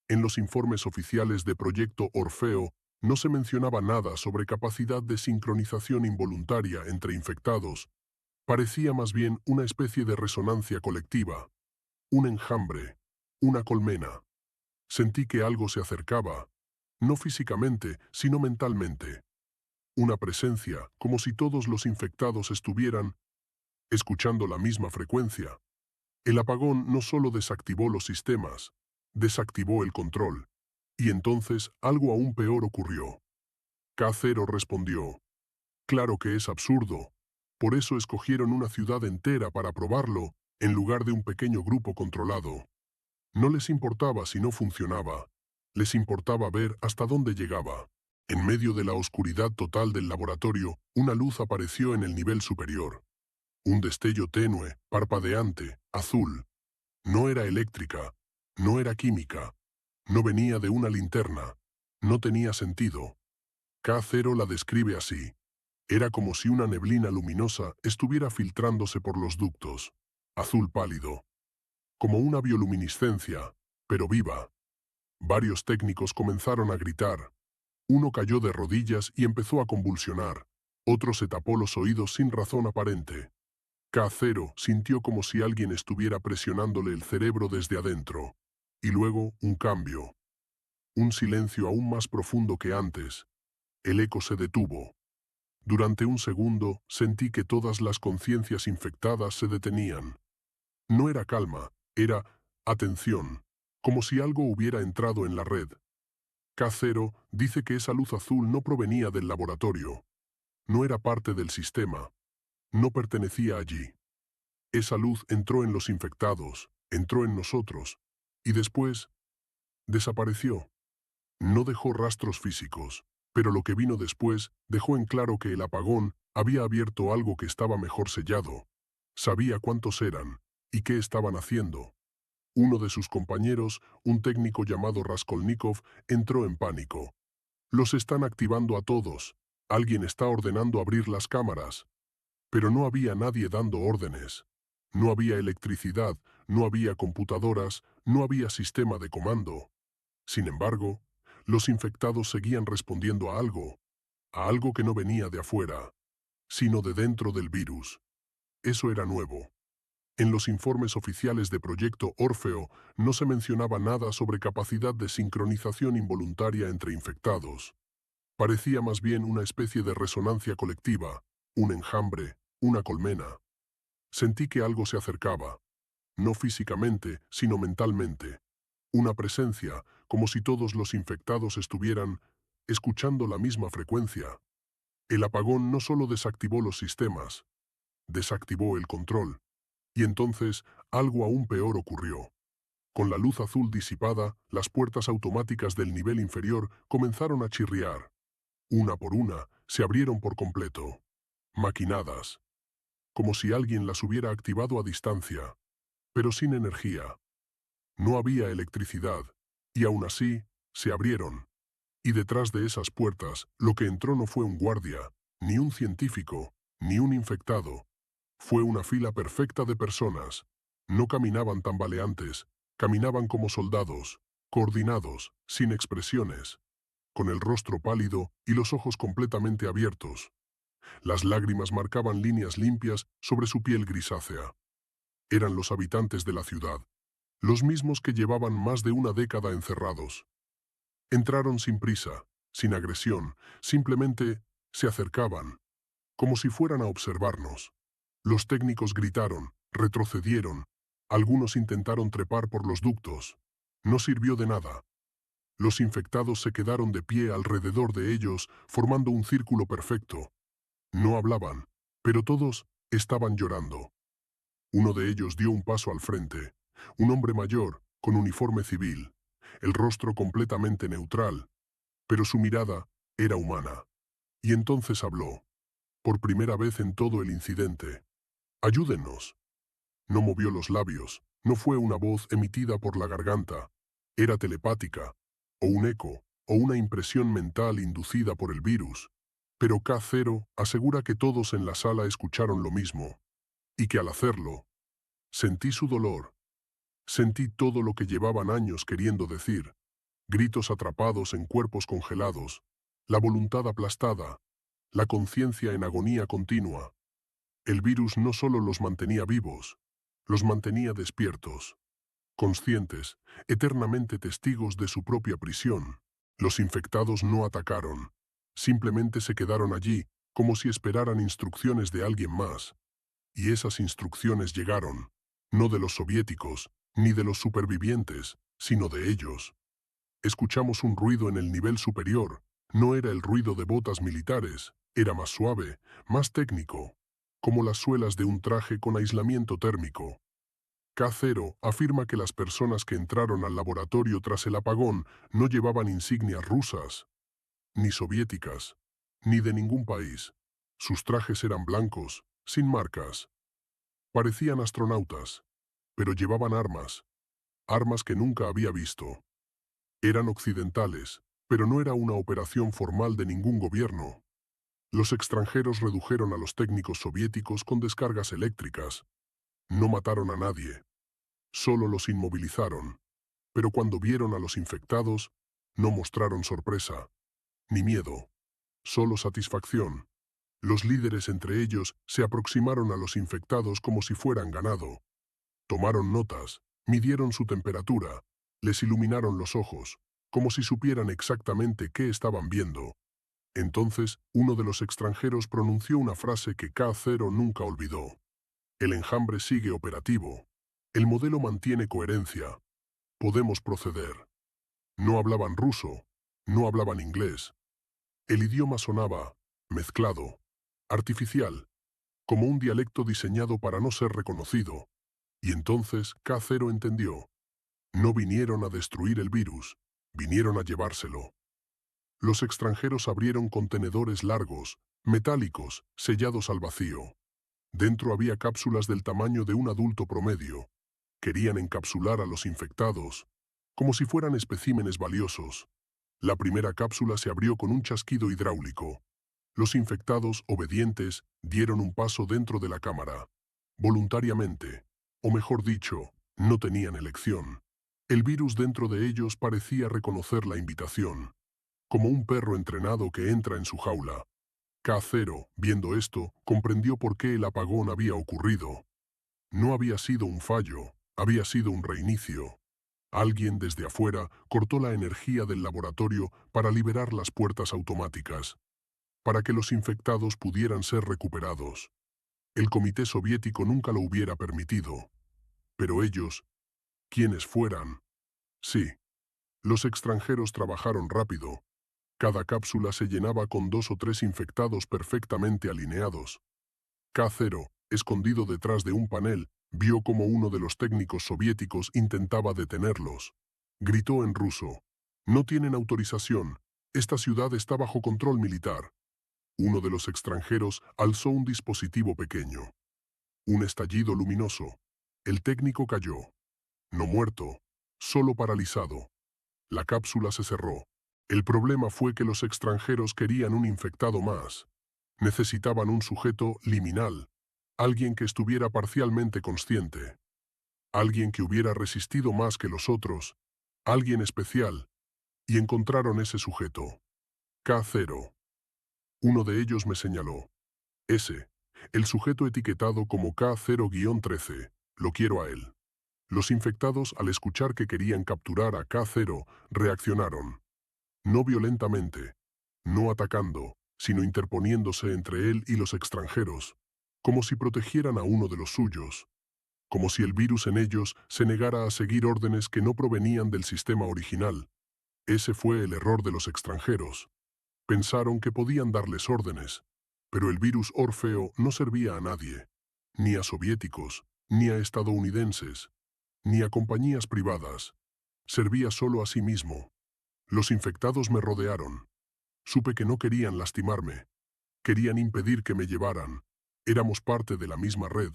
Speaker 1: En los informes oficiales de Proyecto Orfeo No se mencionaba nada sobre capacidad de sincronización involuntaria entre infectados. Parecía más bien una especie de resonancia colectiva, un enjambre, una colmena. Sentí que algo se acercaba, no físicamente, sino mentalmente. Una presencia, como si todos los infectados estuvieran escuchando la misma frecuencia. El apagón no solo desactivó los sistemas, desactivó el control. Y entonces algo aún peor ocurrió. K0 respondió: claro que es absurdo. Por eso escogieron una ciudad entera para probarlo, en lugar de un pequeño grupo controlado. No les importaba si no funcionaba. Les importaba ver hasta dónde llegaba. En medio de la oscuridad total del laboratorio, una luz apareció en el nivel superior. Un destello tenue, parpadeante, azul. No era eléctrica, no era química, no venía de una linterna, no tenía sentido. K0 la describe así. Era como si una neblina luminosa estuviera filtrándose por los ductos. Azul pálido. Como una bioluminiscencia, pero viva. Varios técnicos comenzaron a gritar. Uno cayó de rodillas y empezó a convulsionar. Otro se tapó los oídos sin razón aparente. K0 sintió como si alguien estuviera presionándole el cerebro desde adentro. Y luego, un cambio. Un silencio aún más profundo que antes. El eco se detuvo. Durante un segundo, sentí que todas las conciencias infectadas se detenían. No era calma, era atención, como si algo hubiera entrado en la red. K0 dice que esa luz azul no provenía del laboratorio. No era parte del sistema. No pertenecía allí. Esa luz entró en los infectados, entró en nosotros, y después desapareció. No dejó rastros físicos, pero lo que vino después dejó en claro que el apagón había abierto algo que estaba mejor sellado. Sabía cuántos eran y qué estaban haciendo. Uno de sus compañeros, un técnico llamado Raskolnikov, entró en pánico. Los están activando a todos. Alguien está ordenando abrir las cámaras. Pero no había nadie dando órdenes. No había electricidad, no había computadoras, no había sistema de comando. Sin embargo, los infectados seguían respondiendo a algo que no venía de afuera, sino de dentro del virus. Eso era nuevo. En los informes oficiales de Proyecto Orfeo no se mencionaba nada sobre capacidad de sincronización involuntaria entre infectados. Parecía más bien una especie de resonancia colectiva, un enjambre, una colmena. Sentí que algo se acercaba, no físicamente, sino mentalmente. Una presencia, como si todos los infectados estuvieran escuchando la misma frecuencia. El apagón no solo desactivó los sistemas, desactivó el control. Y entonces, algo aún peor ocurrió. Con la luz azul disipada, las puertas automáticas del nivel inferior comenzaron a chirriar. Una por una, se abrieron por completo. Maquinadas. Como si alguien las hubiera activado a distancia, pero sin energía. No había electricidad, y aún así, se abrieron. Y detrás de esas puertas, lo que entró no fue un guardia, ni un científico, ni un infectado. Fue una fila perfecta de personas. No caminaban tambaleantes, caminaban como soldados, coordinados, sin expresiones, con el rostro pálido y los ojos completamente abiertos. Las lágrimas marcaban líneas limpias sobre su piel grisácea. Eran los habitantes de la ciudad, los mismos que llevaban más de una década encerrados. Entraron sin prisa, sin agresión, simplemente se acercaban, como si fueran a observarnos. Los técnicos gritaron, retrocedieron, algunos intentaron trepar por los ductos. No sirvió de nada. Los infectados se quedaron de pie alrededor de ellos, formando un círculo perfecto. No hablaban, pero todos estaban llorando. Uno de ellos dio un paso al frente, un hombre mayor, con uniforme civil, el rostro completamente neutral, pero su mirada era humana. Y entonces habló, por primera vez en todo el incidente. «Ayúdennos». No movió los labios, no fue una voz emitida por la garganta, era telepática, o un eco, o una impresión mental inducida por el virus. Pero K0 asegura que todos en la sala escucharon lo mismo, y que al hacerlo, sentí su dolor, sentí todo lo que llevaban años queriendo decir, gritos atrapados en cuerpos congelados, la voluntad aplastada, la conciencia en agonía continua. El virus no solo los mantenía vivos, los mantenía despiertos, conscientes, eternamente testigos de su propia prisión. Los infectados no atacaron, simplemente se quedaron allí, como si esperaran instrucciones de alguien más. Y esas instrucciones llegaron, no de los soviéticos, ni de los supervivientes, sino de ellos. Escuchamos un ruido en el nivel superior. No era el ruido de botas militares, era más suave, más técnico, como las suelas de un traje con aislamiento térmico. K0 afirma que las personas que entraron al laboratorio tras el apagón no llevaban insignias rusas, ni soviéticas, ni de ningún país. Sus trajes eran blancos, sin marcas. Parecían astronautas, pero llevaban armas, armas que nunca había visto. Eran occidentales, pero no era una operación formal de ningún gobierno. Los extranjeros redujeron a los técnicos soviéticos con descargas eléctricas. No mataron a nadie, solo los inmovilizaron. Pero cuando vieron a los infectados, no mostraron sorpresa, ni miedo, solo satisfacción. Los líderes entre ellos se aproximaron a los infectados como si fueran ganado. Tomaron notas, midieron su temperatura, les iluminaron los ojos, como si supieran exactamente qué estaban viendo. Entonces, uno de los extranjeros pronunció una frase que K0 nunca olvidó. El enjambre sigue operativo. El modelo mantiene coherencia. Podemos proceder. No hablaban ruso, no hablaban inglés. El idioma sonaba mezclado, artificial, como un dialecto diseñado para no ser reconocido. Y entonces K0 entendió. No vinieron a destruir el virus, vinieron a llevárselo. Los extranjeros abrieron contenedores largos, metálicos, sellados al vacío. Dentro había cápsulas del tamaño de un adulto promedio. Querían encapsular a los infectados, como si fueran especímenes valiosos. La primera cápsula se abrió con un chasquido hidráulico. Los infectados, obedientes, dieron un paso dentro de la cámara. Voluntariamente, o mejor dicho, no tenían elección. El virus dentro de ellos parecía reconocer la invitación, como un perro entrenado que entra en su jaula. K0, viendo esto, comprendió por qué el apagón había ocurrido. No había sido un fallo, había sido un reinicio. Alguien desde afuera cortó la energía del laboratorio para liberar las puertas automáticas, para que los infectados pudieran ser recuperados. El comité soviético nunca lo hubiera permitido. Pero ellos, quienes fueran, sí. Los extranjeros trabajaron rápido. Cada cápsula se llenaba con 2 o 3 infectados perfectamente alineados. K0, escondido detrás de un panel, vio como uno de los técnicos soviéticos intentaba detenerlos. Gritó en ruso: «No tienen autorización. Esta ciudad está bajo control militar». Uno de los extranjeros alzó un dispositivo pequeño. Un estallido luminoso. El técnico cayó. No muerto, solo paralizado. La cápsula se cerró. El problema fue que los extranjeros querían un infectado más. Necesitaban un sujeto liminal, alguien que estuviera parcialmente consciente, alguien que hubiera resistido más que los otros, alguien especial, y encontraron ese sujeto. K0. Uno de ellos me señaló. Ese, el sujeto etiquetado como K0-13, lo quiero a él. Los infectados, al escuchar que querían capturar a K0, reaccionaron. No violentamente, no atacando, sino interponiéndose entre él y los extranjeros, como si protegieran a uno de los suyos, como si el virus en ellos se negara a seguir órdenes que no provenían del sistema original. Ese fue el error de los extranjeros. Pensaron que podían darles órdenes, pero el virus Orfeo no servía a nadie, ni a soviéticos, ni a estadounidenses, ni a compañías privadas. Servía solo a sí mismo. Los infectados me rodearon. Supe que no querían lastimarme. Querían impedir que me llevaran. Éramos parte de la misma red.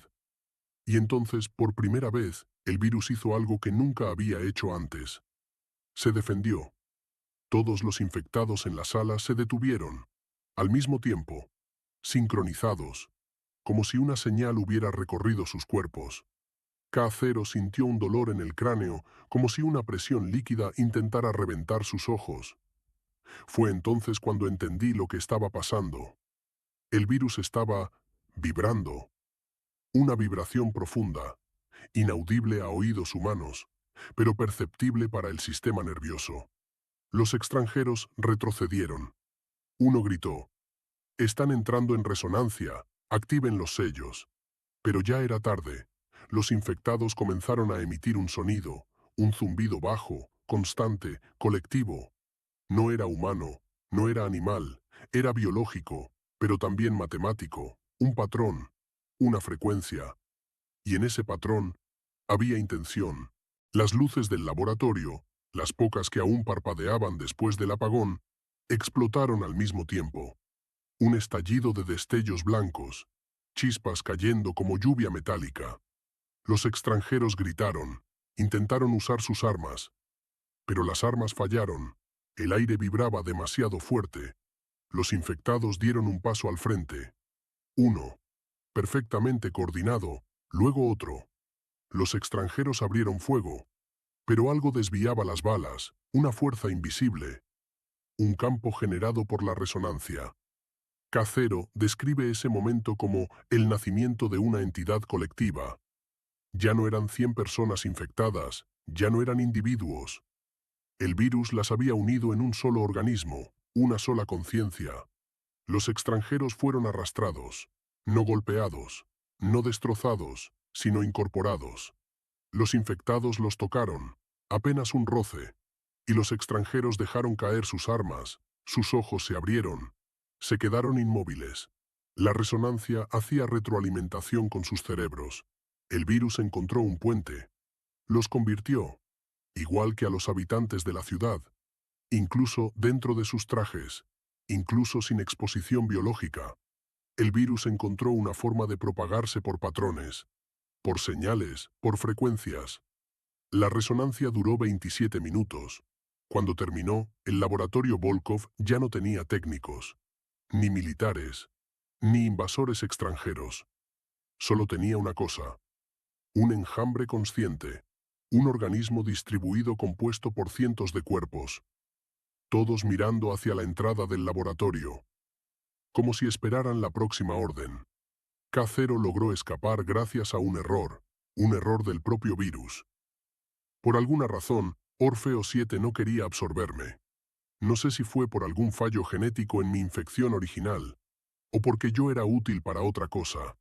Speaker 1: Y entonces, por primera vez, el virus hizo algo que nunca había hecho antes. Se defendió. Todos los infectados en la sala se detuvieron, al mismo tiempo, sincronizados, como si una señal hubiera recorrido sus cuerpos. K0 sintió un dolor en el cráneo, como si una presión líquida intentara reventar sus ojos. Fue entonces cuando entendí lo que estaba pasando. El virus estaba vibrando. Una vibración profunda, inaudible a oídos humanos, pero perceptible para el sistema nervioso. Los extranjeros retrocedieron. Uno gritó: «Están entrando en resonancia, activen los sellos». Pero ya era tarde. Los infectados comenzaron a emitir un sonido, un zumbido bajo, constante, colectivo. No era humano, no era animal, era biológico, pero también matemático, un patrón, una frecuencia. Y en ese patrón había intención. Las luces del laboratorio, las pocas que aún parpadeaban después del apagón, explotaron al mismo tiempo. Un estallido de destellos blancos, chispas cayendo como lluvia metálica. Los extranjeros gritaron, intentaron usar sus armas, pero las armas fallaron. El aire vibraba demasiado fuerte. Los infectados dieron un paso al frente. Uno, perfectamente coordinado, luego otro. Los extranjeros abrieron fuego, pero algo desviaba las balas, una fuerza invisible, un campo generado por la resonancia. K0 describe ese momento como el nacimiento de una entidad colectiva. Ya no eran 100 personas infectadas, ya no eran individuos. El virus las había unido en un solo organismo, una sola conciencia. Los extranjeros fueron arrastrados, no golpeados, no destrozados, sino incorporados. Los infectados los tocaron, apenas un roce, y los extranjeros dejaron caer sus armas, sus ojos se abrieron, se quedaron inmóviles. La resonancia hacía retroalimentación con sus cerebros. El virus encontró un puente. Los convirtió, igual que a los habitantes de la ciudad, incluso dentro de sus trajes, incluso sin exposición biológica. El virus encontró una forma de propagarse por patrones, por señales, por frecuencias. La resonancia duró 27 minutos. Cuando terminó, el laboratorio Volkov ya no tenía técnicos, ni militares, ni invasores extranjeros. Solo tenía una cosa: un enjambre consciente, un organismo distribuido compuesto por cientos de cuerpos, todos mirando hacia la entrada del laboratorio, como si esperaran la próxima orden. K0 logró escapar gracias a un error del propio virus. Por alguna razón, Orfeo 7 no quería absorberme. No sé si fue por algún fallo genético en mi infección original, o porque yo era útil para otra cosa.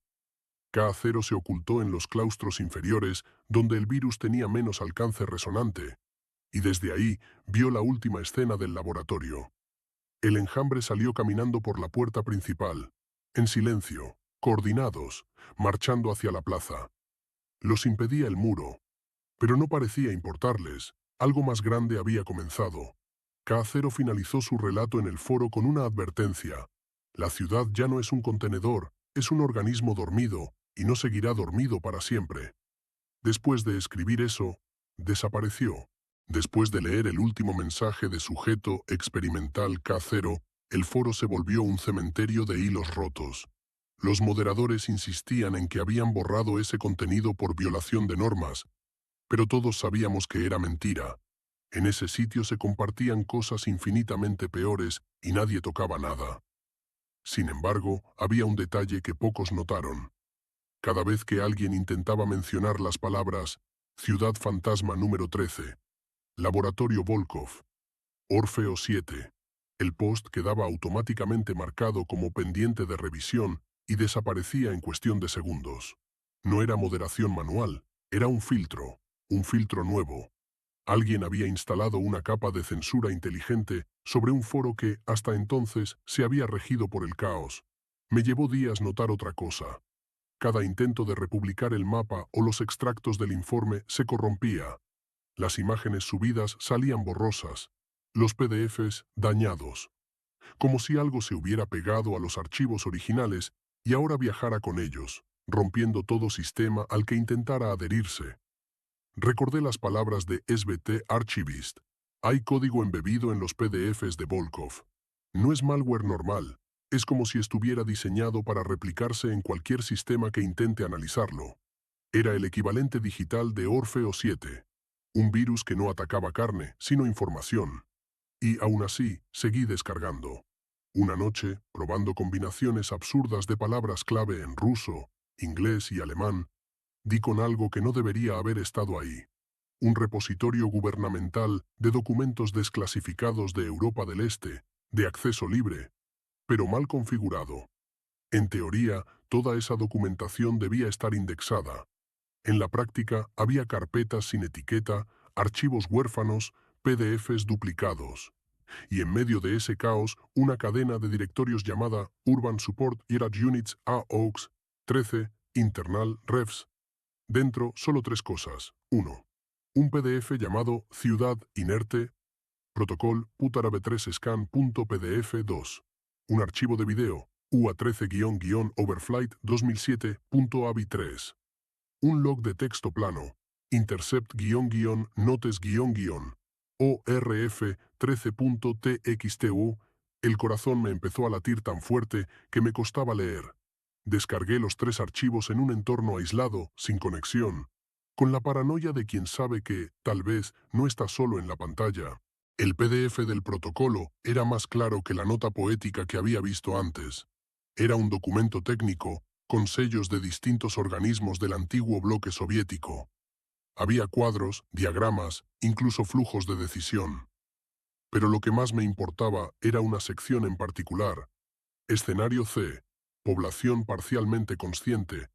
Speaker 1: K0 se ocultó en los claustros inferiores, donde el virus tenía menos alcance resonante, y desde ahí vio la última escena del laboratorio. El enjambre salió caminando por la puerta principal, en silencio, coordinados, marchando hacia la plaza. Los impedía el muro, pero no parecía importarles. Algo más grande había comenzado. K0 finalizó su relato en el foro con una advertencia. La ciudad ya no es un contenedor, es un organismo dormido, y no seguirá dormido para siempre. Después de escribir eso, desapareció. Después de leer el último mensaje de sujeto experimental K0, el foro se volvió un cementerio de hilos rotos. Los moderadores insistían en que habían borrado ese contenido por violación de normas, pero todos sabíamos que era mentira. En ese sitio se compartían cosas infinitamente peores y nadie tocaba nada. Sin embargo, había un detalle que pocos notaron. Cada vez que alguien intentaba mencionar las palabras Ciudad Fantasma número 13, Laboratorio Volkov, Orfeo 7, el post quedaba automáticamente marcado como pendiente de revisión y desaparecía en cuestión de segundos. No era moderación manual, era un filtro nuevo. Alguien había instalado una capa de censura inteligente sobre un foro que, hasta entonces, se había regido por el caos. Me llevó días notar otra cosa. Cada intento de republicar el mapa o los extractos del informe se corrompía. Las imágenes subidas salían borrosas, los PDFs dañados, como si algo se hubiera pegado a los archivos originales y ahora viajara con ellos, rompiendo todo sistema al que intentara adherirse. Recordé las palabras de SBT Archivist. Hay código embebido en los PDFs de Volkov. No es malware normal. Es como si estuviera diseñado para replicarse en cualquier sistema que intente analizarlo. Era el equivalente digital de Orfeo 7. Un virus que no atacaba carne, sino información. Y aún así, seguí descargando. Una noche, probando combinaciones absurdas de palabras clave en ruso, inglés y alemán, di con algo que no debería haber estado ahí. Un repositorio gubernamental de documentos desclasificados de Europa del Este, de acceso libre, pero mal configurado. En teoría, toda esa documentación debía estar indexada. En la práctica, había carpetas sin etiqueta, archivos huérfanos, PDFs duplicados. Y en medio de ese caos, una cadena de directorios llamada Urban Support Iraq Units AUX 13 Internal Refs. Dentro, solo tres cosas. 1. Un PDF llamado Ciudad Inerte, Protocol PUTARAB3scan.pdf 2. Un archivo de video, UA13-Overflight 2007.avi 3. Un log de texto plano, Intercept-Notes-ORF 13.txtu. El corazón me empezó a latir tan fuerte que me costaba leer. Descargué los tres archivos en un entorno aislado, sin conexión, con la paranoia de quien sabe que, tal vez, no está solo en la pantalla. El PDF del protocolo era más claro que la nota poética que había visto antes. Era un documento técnico, con sellos de distintos organismos del antiguo bloque soviético. Había cuadros, diagramas, incluso flujos de decisión. Pero lo que más me importaba era una sección en particular. Escenario C. Población parcialmente consciente.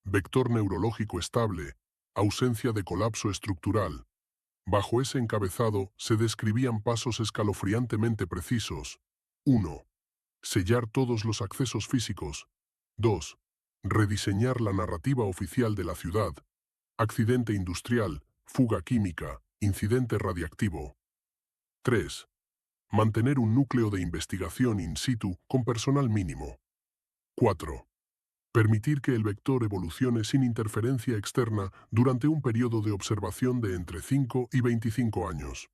Speaker 1: Vector neurológico estable. Ausencia de colapso estructural. Bajo ese encabezado se describían pasos escalofriantemente precisos. 1. Sellar todos los accesos físicos. 2. Rediseñar la narrativa oficial de la ciudad. Accidente industrial, fuga química, incidente radiactivo. 3. Mantener un núcleo de investigación in situ con personal mínimo. 4. Permitir que el vector evolucione sin interferencia externa durante un periodo de observación de entre 5 y 25 años.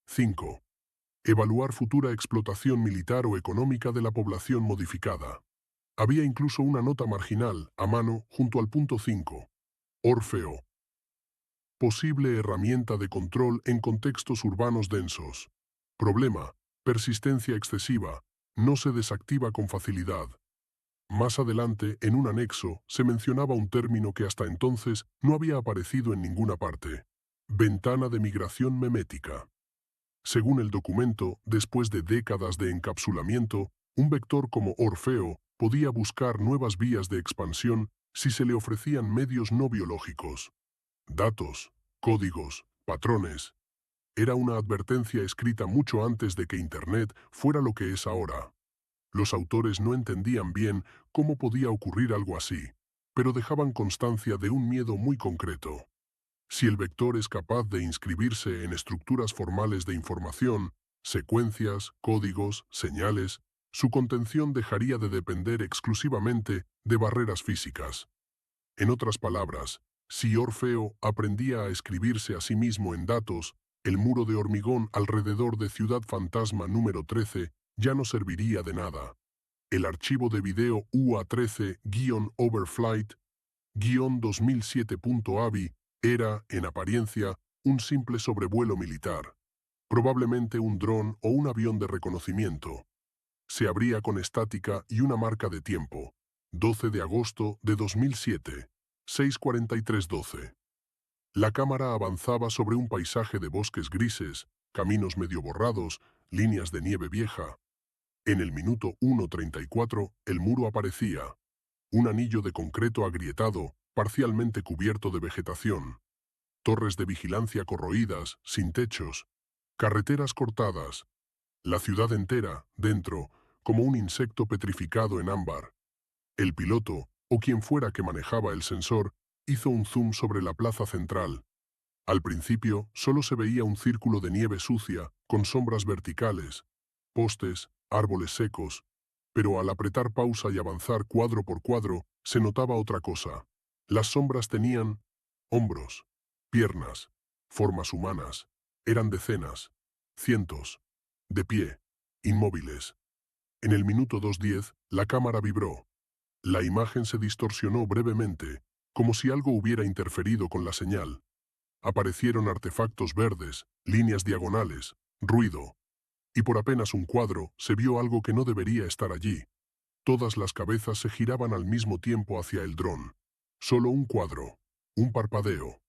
Speaker 1: 5. Evaluar futura explotación militar o económica de la población modificada. Había incluso una nota marginal, a mano, junto al punto 5. Orfeo. Posible herramienta de control en contextos urbanos densos. Problema: persistencia excesiva. No se desactiva con facilidad. Más adelante, en un anexo, se mencionaba un término que hasta entonces no había aparecido en ninguna parte. Ventana de migración memética. Según el documento, después de décadas de encapsulamiento, un vector como Orfeo podía buscar nuevas vías de expansión si se le ofrecían medios no biológicos. Datos, códigos, patrones. Era una advertencia escrita mucho antes de que Internet fuera lo que es ahora. Los autores no entendían bien cómo podía ocurrir algo así, pero dejaban constancia de un miedo muy concreto. Si el vector es capaz de inscribirse en estructuras formales de información, secuencias, códigos, señales, su contención dejaría de depender exclusivamente de barreras físicas. En otras palabras, si Orfeo aprendía a escribirse a sí mismo en datos, el muro de hormigón alrededor de Ciudad Fantasma número 13 ya no serviría de nada. El archivo de video UA13-Overflight-2007.avi era, en apariencia, un simple sobrevuelo militar, probablemente un dron o un avión de reconocimiento. Se abría con estática y una marca de tiempo, 12 de agosto de 2007, 6:43:12. La cámara avanzaba sobre un paisaje de bosques grises, caminos medio borrados, líneas de nieve vieja. En el minuto 1:34, el muro aparecía. Un anillo de concreto agrietado, parcialmente cubierto de vegetación. Torres de vigilancia corroídas, sin techos. Carreteras cortadas. La ciudad entera, dentro, como un insecto petrificado en ámbar. El piloto, o quien fuera que manejaba el sensor, hizo un zoom sobre la plaza central. Al principio, solo se veía un círculo de nieve sucia, con sombras verticales, postes, árboles secos, pero al apretar pausa y avanzar cuadro por cuadro, se notaba otra cosa. Las sombras tenían hombros, piernas, formas humanas. Eran decenas, cientos, de pie, inmóviles. En el minuto 2:10, la cámara vibró. La imagen se distorsionó brevemente, como si algo hubiera interferido con la señal. Aparecieron artefactos verdes, líneas diagonales, ruido. Y por apenas un cuadro se vio algo que no debería estar allí. Todas las cabezas se giraban al mismo tiempo hacia el dron. Solo un cuadro, un parpadeo.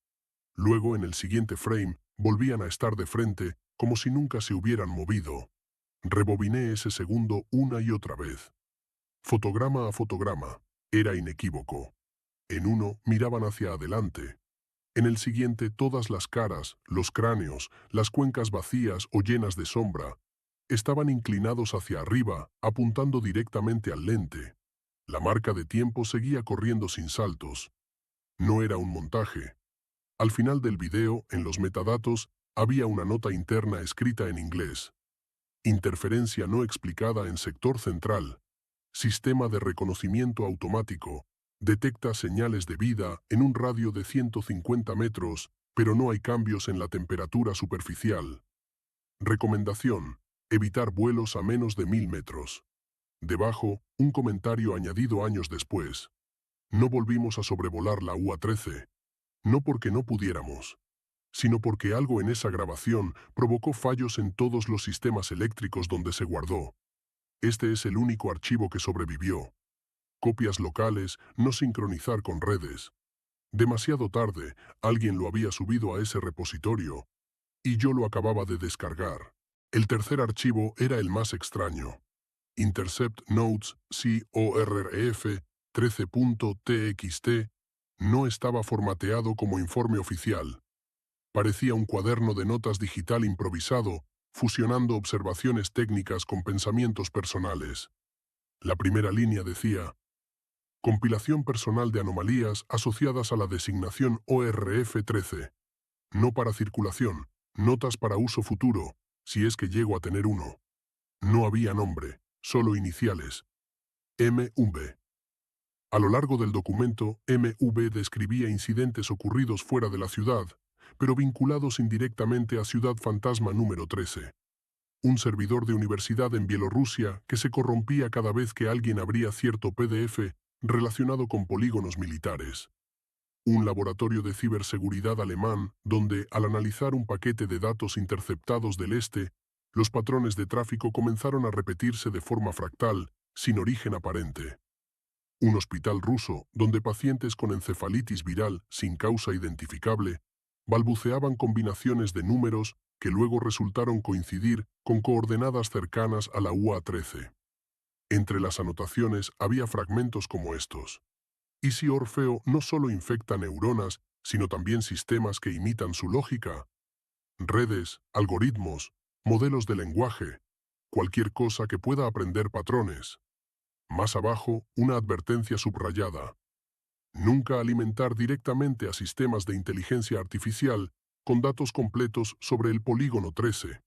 Speaker 1: Luego, en el siguiente frame, volvían a estar de frente, como si nunca se hubieran movido. Rebobiné ese segundo una y otra vez. Fotograma a fotograma. Era inequívoco. En uno miraban hacia adelante. En el siguiente todas las caras, los cráneos, las cuencas vacías o llenas de sombra, estaban inclinados hacia arriba, apuntando directamente al lente. La marca de tiempo seguía corriendo sin saltos. No era un montaje. Al final del video, en los metadatos, había una nota interna escrita en inglés. Interferencia no explicada en sector central. Sistema de reconocimiento automático. Detecta señales de vida en un radio de 150 metros, pero no hay cambios en la temperatura superficial. Recomendación: evitar vuelos a menos de 1000 metros. Debajo, un comentario añadido años después. No volvimos a sobrevolar la UA-13. No porque no pudiéramos, sino porque algo en esa grabación provocó fallos en todos los sistemas eléctricos donde se guardó. Este es el único archivo que sobrevivió. Copias locales, no sincronizar con redes. Demasiado tarde, alguien lo había subido a ese repositorio, y yo lo acababa de descargar. El tercer archivo era el más extraño. Intercept Notes CORRF 13.txt no estaba formateado como informe oficial. Parecía un cuaderno de notas digital improvisado, fusionando observaciones técnicas con pensamientos personales. La primera línea decía: compilación personal de anomalías asociadas a la designación ORF-13. No para circulación, notas para uso futuro, si es que llego a tener uno. No había nombre, solo iniciales. MV. A lo largo del documento, MV describía incidentes ocurridos fuera de la ciudad, pero vinculados indirectamente a Ciudad Fantasma número 13. Un servidor de universidad en Bielorrusia que se corrompía cada vez que alguien abría cierto PDF relacionado con polígonos militares. Un laboratorio de ciberseguridad alemán donde, al analizar un paquete de datos interceptados del este, los patrones de tráfico comenzaron a repetirse de forma fractal, sin origen aparente. Un hospital ruso donde pacientes con encefalitis viral sin causa identificable balbuceaban combinaciones de números que luego resultaron coincidir con coordenadas cercanas a la UA-13. Entre las anotaciones había fragmentos como estos. ¿Y si Orfeo no solo infecta neuronas, sino también sistemas que imitan su lógica? Redes, algoritmos, modelos de lenguaje, cualquier cosa que pueda aprender patrones. Más abajo, una advertencia subrayada. Nunca alimentar directamente a sistemas de inteligencia artificial con datos completos sobre el polígono 13.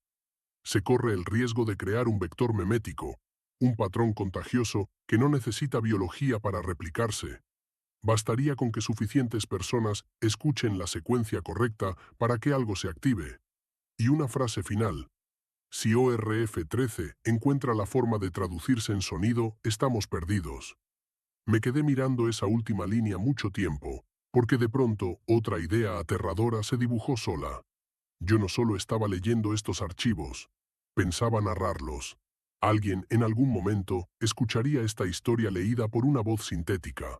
Speaker 1: Se corre el riesgo de crear un vector memético, un patrón contagioso que no necesita biología para replicarse. Bastaría con que suficientes personas escuchen la secuencia correcta para que algo se active. Y una frase final. Si ORF-13 encuentra la forma de traducirse en sonido, estamos perdidos. Me quedé mirando esa última línea mucho tiempo, porque de pronto otra idea aterradora se dibujó sola. Yo no solo estaba leyendo estos archivos, pensaba narrarlos. Alguien, en algún momento, escucharía esta historia leída por una voz sintética.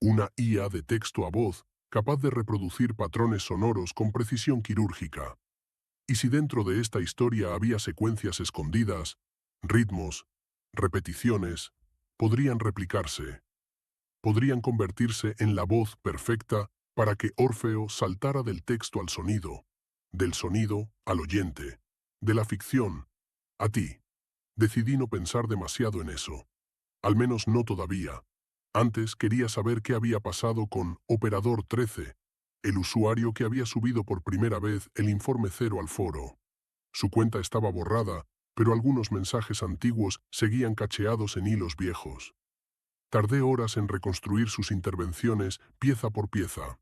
Speaker 1: Una IA de texto a voz, capaz de reproducir patrones sonoros con precisión quirúrgica. Y si dentro de esta historia había secuencias escondidas, ritmos, repeticiones, podrían replicarse. Podrían convertirse en la voz perfecta para que Orfeo saltara del texto al sonido, del sonido al oyente, de la ficción a ti. Decidí no pensar demasiado en eso. Al menos no todavía. Antes quería saber qué había pasado con Operador 13, el usuario que había subido por primera vez el informe 0 al foro. Su cuenta estaba borrada, pero algunos mensajes antiguos seguían cacheados en hilos viejos. Tardé horas en reconstruir sus intervenciones pieza por pieza.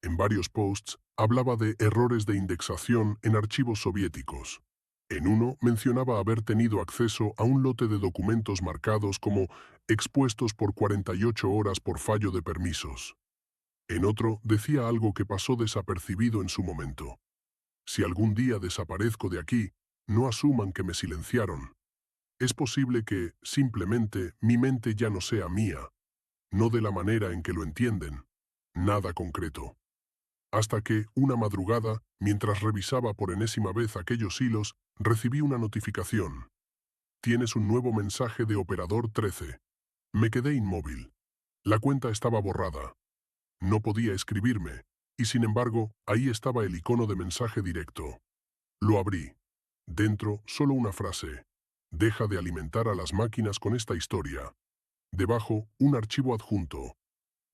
Speaker 1: En varios posts hablaba de errores de indexación en archivos soviéticos. En uno mencionaba haber tenido acceso a un lote de documentos marcados como expuestos por 48 horas por fallo de permisos. En otro decía algo que pasó desapercibido en su momento. Si algún día desaparezco de aquí, no asuman que me silenciaron. Es posible que, simplemente, mi mente ya no sea mía, no de la manera en que lo entienden. Nada concreto. Hasta que, una madrugada, mientras revisaba por enésima vez aquellos hilos, recibí una notificación. Tienes un nuevo mensaje de operador 13. Me quedé inmóvil. La cuenta estaba borrada. No podía escribirme, y sin embargo, ahí estaba el icono de mensaje directo. Lo abrí. Dentro, solo una frase. Deja de alimentar a las máquinas con esta historia. Debajo, un archivo adjunto.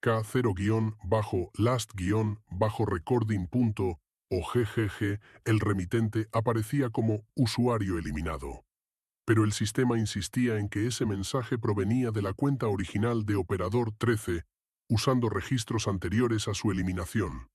Speaker 1: K0-last-recording.ogg. El remitente aparecía como usuario eliminado. Pero el sistema insistía en que ese mensaje provenía de la cuenta original de operador 13, usando registros anteriores a su eliminación.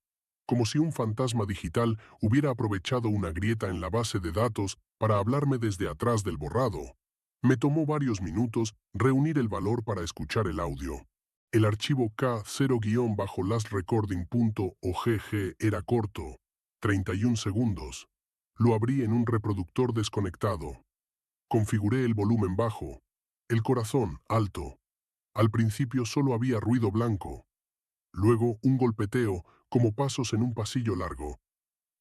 Speaker 1: Como si un fantasma digital hubiera aprovechado una grieta en la base de datos para hablarme desde atrás del borrado. Me tomó varios minutos reunir el valor para escuchar el audio. El archivo K0-lastrecording.ogg era corto, 31 segundos. Lo abrí en un reproductor desconectado. Configuré el volumen bajo, el corazón alto. Al principio solo había ruido blanco. Luego un golpeteo, como pasos en un pasillo largo.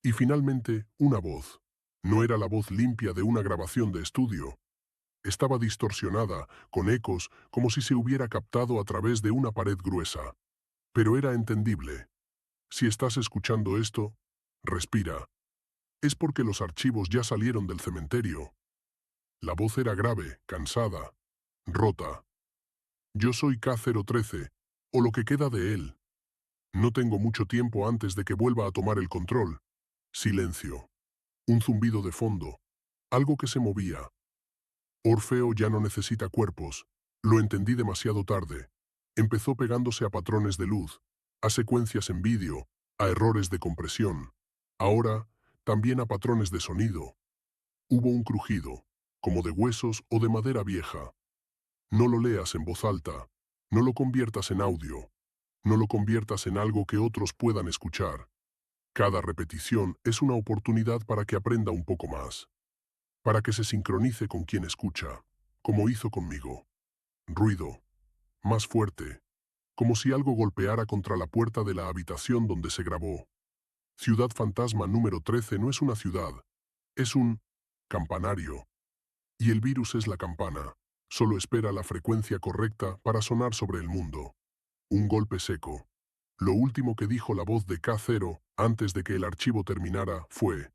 Speaker 1: Y finalmente, una voz. No era la voz limpia de una grabación de estudio. Estaba distorsionada, con ecos, como si se hubiera captado a través de una pared gruesa. Pero era entendible. Si estás escuchando esto, respira. Es porque los archivos ya salieron del cementerio. La voz era grave, cansada, rota. Yo soy K013, o lo que queda de él. No tengo mucho tiempo antes de que vuelva a tomar el control. Silencio. Un zumbido de fondo. Algo que se movía. Orfeo ya no necesita cuerpos. Lo entendí demasiado tarde. Empezó pegándose a patrones de luz, a secuencias en vídeo, a errores de compresión. Ahora, también a patrones de sonido. Hubo un crujido, como de huesos o de madera vieja. No lo leas en voz alta. No lo conviertas en audio. No lo conviertas en algo que otros puedan escuchar. Cada repetición es una oportunidad para que aprenda un poco más. Para que se sincronice con quien escucha, como hizo conmigo. Ruido. Más fuerte. Como si algo golpeara contra la puerta de la habitación donde se grabó. Ciudad Fantasma número 13 no es una ciudad. Es un campanario. Y el virus es la campana. Solo espera la frecuencia correcta para sonar sobre el mundo. Un golpe seco. Lo último que dijo la voz de K0, antes de que el archivo terminara, fue: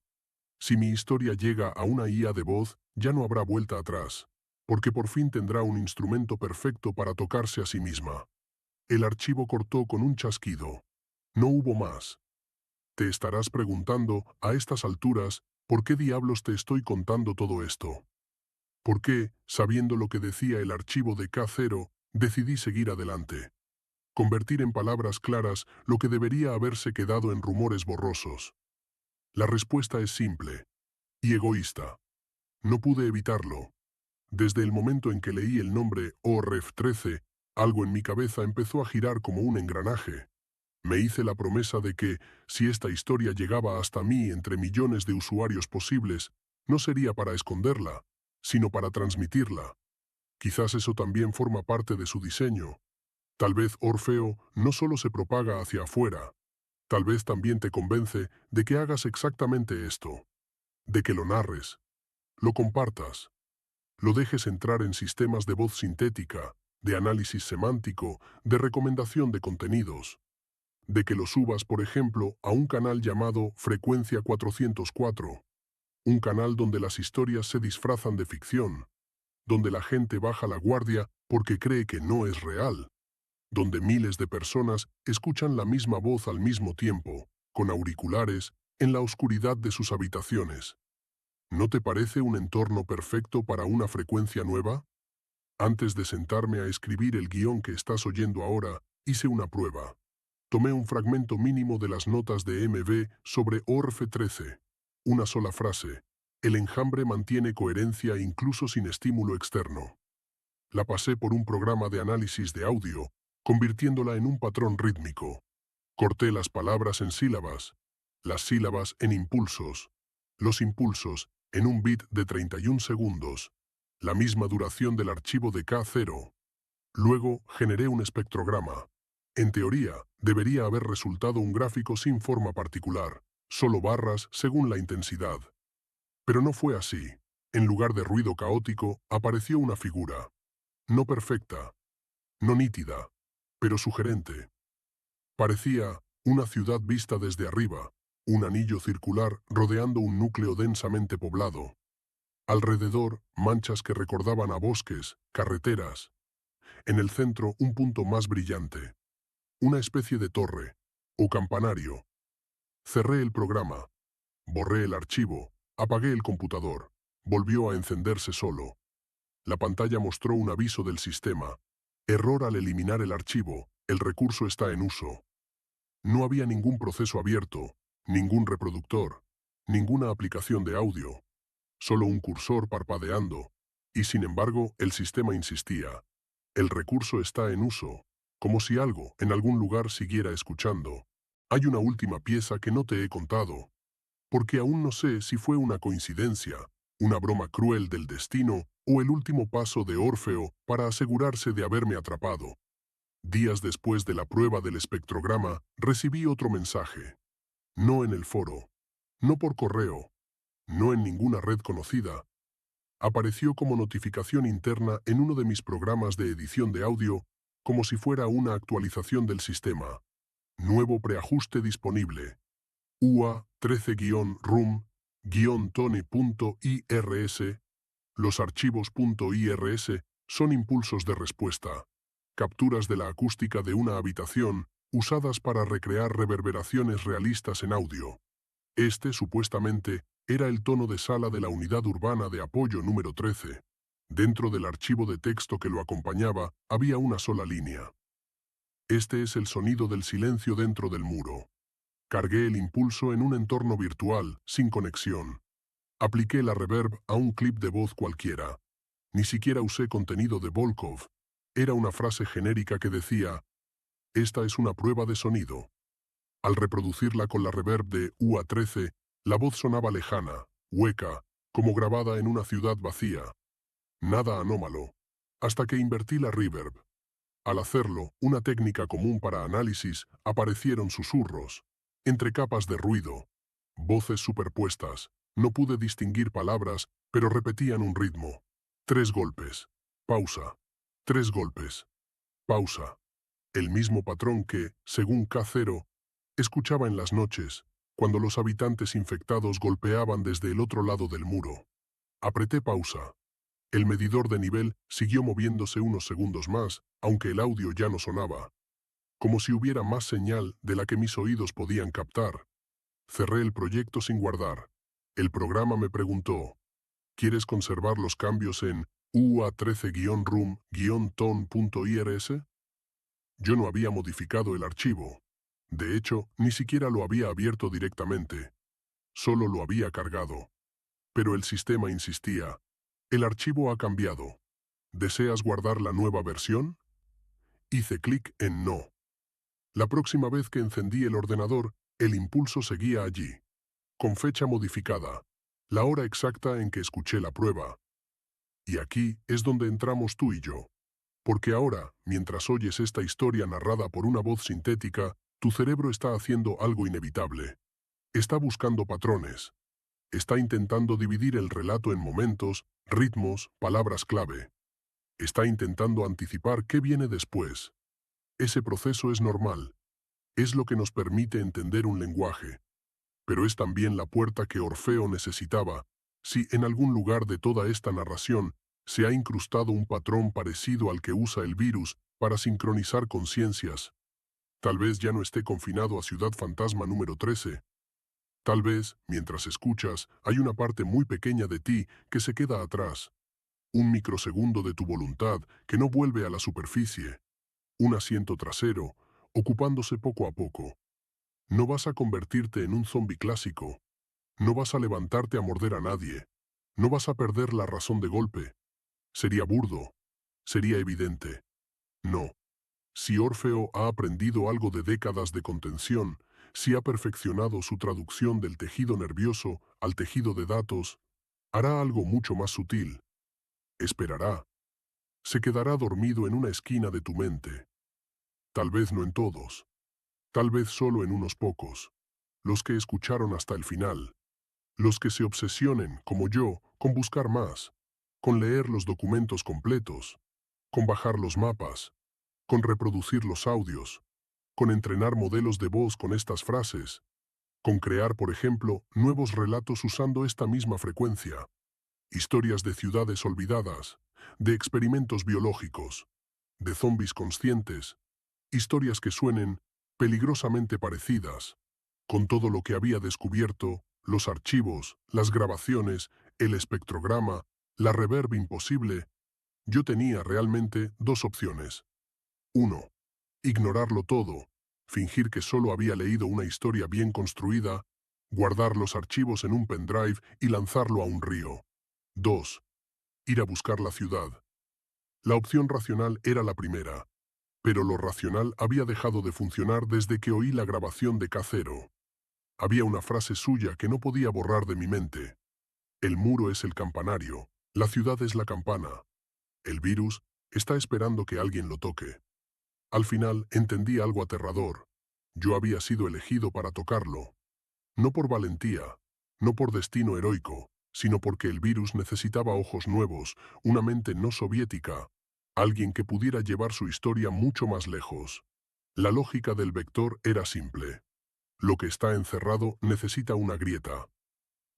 Speaker 1: si mi historia llega a una IA de voz, ya no habrá vuelta atrás, porque por fin tendrá un instrumento perfecto para tocarse a sí misma. El archivo cortó con un chasquido. No hubo más. Te estarás preguntando, a estas alturas, ¿por qué diablos te estoy contando todo esto? ¿Por qué, sabiendo lo que decía el archivo de K0, decidí seguir adelante? Convertir en palabras claras lo que debería haberse quedado en rumores borrosos. La respuesta es simple y egoísta. No pude evitarlo. Desde el momento en que leí el nombre OREF13, algo en mi cabeza empezó a girar como un engranaje. Me hice la promesa de que, si esta historia llegaba hasta mí entre millones de usuarios posibles, no sería para esconderla, sino para transmitirla. Quizás eso también forma parte de su diseño. Tal vez Orfeo no solo se propaga hacia afuera, tal vez también te convence de que hagas exactamente esto, de que lo narres, lo compartas, lo dejes entrar en sistemas de voz sintética, de análisis semántico, de recomendación de contenidos, de que lo subas, por ejemplo, a un canal llamado Frecuencia 404, un canal donde las historias se disfrazan de ficción, donde la gente baja la guardia porque cree que no es real, donde miles de personas escuchan la misma voz al mismo tiempo, con auriculares, en la oscuridad de sus habitaciones. ¿No te parece un entorno perfecto para una frecuencia nueva? Antes de sentarme a escribir el guión que estás oyendo ahora, hice una prueba. Tomé un fragmento mínimo de las notas de MB sobre ORF 13. Una sola frase. El enjambre mantiene coherencia incluso sin estímulo externo. La pasé por un programa de análisis de audio, convirtiéndola en un patrón rítmico. Corté las palabras en sílabas, las sílabas en impulsos, los impulsos en un bit de 31 segundos, la misma duración del archivo de K0. Luego generé un espectrograma. En teoría, debería haber resultado un gráfico sin forma particular, solo barras según la intensidad. Pero no fue así. En lugar de ruido caótico, apareció una figura. No perfecta, no nítida, pero sugerente. Parecía una ciudad vista desde arriba, un anillo circular rodeando un núcleo densamente poblado. Alrededor, manchas que recordaban a bosques, carreteras. En el centro, un punto más brillante. Una especie de torre, o campanario. Cerré el programa. Borré el archivo. Apagué el computador. Volvió a encenderse solo. La pantalla mostró un aviso del sistema. Error al eliminar el archivo. El recurso está en uso. No había ningún proceso abierto, ningún reproductor, ninguna aplicación de audio. Solo un cursor parpadeando. Y sin embargo, el sistema insistía. El recurso está en uso, como si algo, en algún lugar, siguiera escuchando. Hay una última pieza que no te he contado, porque aún no sé si fue una coincidencia, una broma cruel del destino o el último paso de Orfeo para asegurarse de haberme atrapado. Días después de la prueba del espectrograma, recibí otro mensaje. No en el foro, no por correo, no en ninguna red conocida. Apareció como notificación interna en uno de mis programas de edición de audio, como si fuera una actualización del sistema. Nuevo preajuste disponible. UA 13-RUM-Tone.irs. Los archivos .irs son impulsos de respuesta, capturas de la acústica de una habitación usadas para recrear reverberaciones realistas en audio. Este, supuestamente, era el tono de sala de la unidad urbana de apoyo número 13. Dentro del archivo de texto que lo acompañaba había una sola línea. Este es el sonido del silencio dentro del muro. Cargué el impulso en un entorno virtual, sin conexión. Apliqué la reverb a un clip de voz cualquiera. Ni siquiera usé contenido de Volkov. Era una frase genérica que decía: «Esta es una prueba de sonido». Al reproducirla con la reverb de UA13, la voz sonaba lejana, hueca, como grabada en una ciudad vacía. Nada anómalo. Hasta que invertí la reverb. Al hacerlo, una técnica común para análisis, aparecieron susurros, entre capas de ruido, voces superpuestas. No pude distinguir palabras, pero repetían un ritmo. 3 golpes. Pausa. 3 golpes. Pausa. El mismo patrón que, según K0, escuchaba en las noches, cuando los habitantes infectados golpeaban desde el otro lado del muro. Apreté pausa. El medidor de nivel siguió moviéndose unos segundos más, aunque el audio ya no sonaba. Como si hubiera más señal de la que mis oídos podían captar. Cerré el proyecto sin guardar. El programa me preguntó: ¿quieres conservar los cambios en UA13-RUM-TON.irs? Yo no había modificado el archivo. De hecho, ni siquiera lo había abierto directamente. Solo lo había cargado. Pero el sistema insistía. El archivo ha cambiado. ¿Deseas guardar la nueva versión? Hice clic en no. La próxima vez que encendí el ordenador, el impulso seguía allí, con fecha modificada, la hora exacta en que escuché la prueba. Y aquí es donde entramos tú y yo. Porque ahora, mientras oyes esta historia narrada por una voz sintética, tu cerebro está haciendo algo inevitable. Está buscando patrones. Está intentando dividir el relato en momentos, ritmos, palabras clave. Está intentando anticipar qué viene después. Ese proceso es normal. Es lo que nos permite entender un lenguaje. Pero es también la puerta que Orfeo necesitaba, si en algún lugar de toda esta narración se ha incrustado un patrón parecido al que usa el virus para sincronizar conciencias. Tal vez ya no esté confinado a Ciudad Fantasma número 13. Tal vez, mientras escuchas, hay una parte muy pequeña de ti que se queda atrás. Un microsegundo de tu voluntad que no vuelve a la superficie. Un asiento trasero, ocupándose poco a poco. No vas a convertirte en un zombi clásico. No vas a levantarte a morder a nadie. No vas a perder la razón de golpe. Sería burdo. Sería evidente. No. Si Orfeo ha aprendido algo de décadas de contención, si ha perfeccionado su traducción del tejido nervioso al tejido de datos, Hará algo mucho más sutil. Esperará. Se quedará dormido en una esquina de tu mente. Tal vez no en todos. Tal vez solo en unos pocos. Los que escucharon hasta el final. Los que se obsesionen, como yo, con buscar más. Con leer los documentos completos. Con bajar los mapas. Con reproducir los audios. Con entrenar modelos de voz con estas frases. Con crear, por ejemplo, nuevos relatos usando esta misma frecuencia. Historias de ciudades olvidadas, de experimentos biológicos, de zombis conscientes, historias que suenen peligrosamente parecidas, con todo lo que había descubierto, los archivos, las grabaciones, el espectrograma, la reverb imposible. Yo tenía realmente dos opciones. Uno, ignorarlo todo, fingir que solo había leído una historia bien construida, guardar los archivos en un pendrive y lanzarlo a un río. 2. Ir a buscar la ciudad. La opción racional era la primera, pero lo racional había dejado de funcionar desde que oí la grabación de K0. Había una frase suya que no podía borrar de mi mente. El muro es el campanario, la ciudad es la campana. El virus está esperando que alguien lo toque. Al final entendí algo aterrador. Yo había sido elegido para tocarlo. No por valentía, no por destino heroico, sino porque el virus necesitaba ojos nuevos, una mente no soviética, alguien que pudiera llevar su historia mucho más lejos. La lógica del vector era simple. Lo que está encerrado necesita una grieta.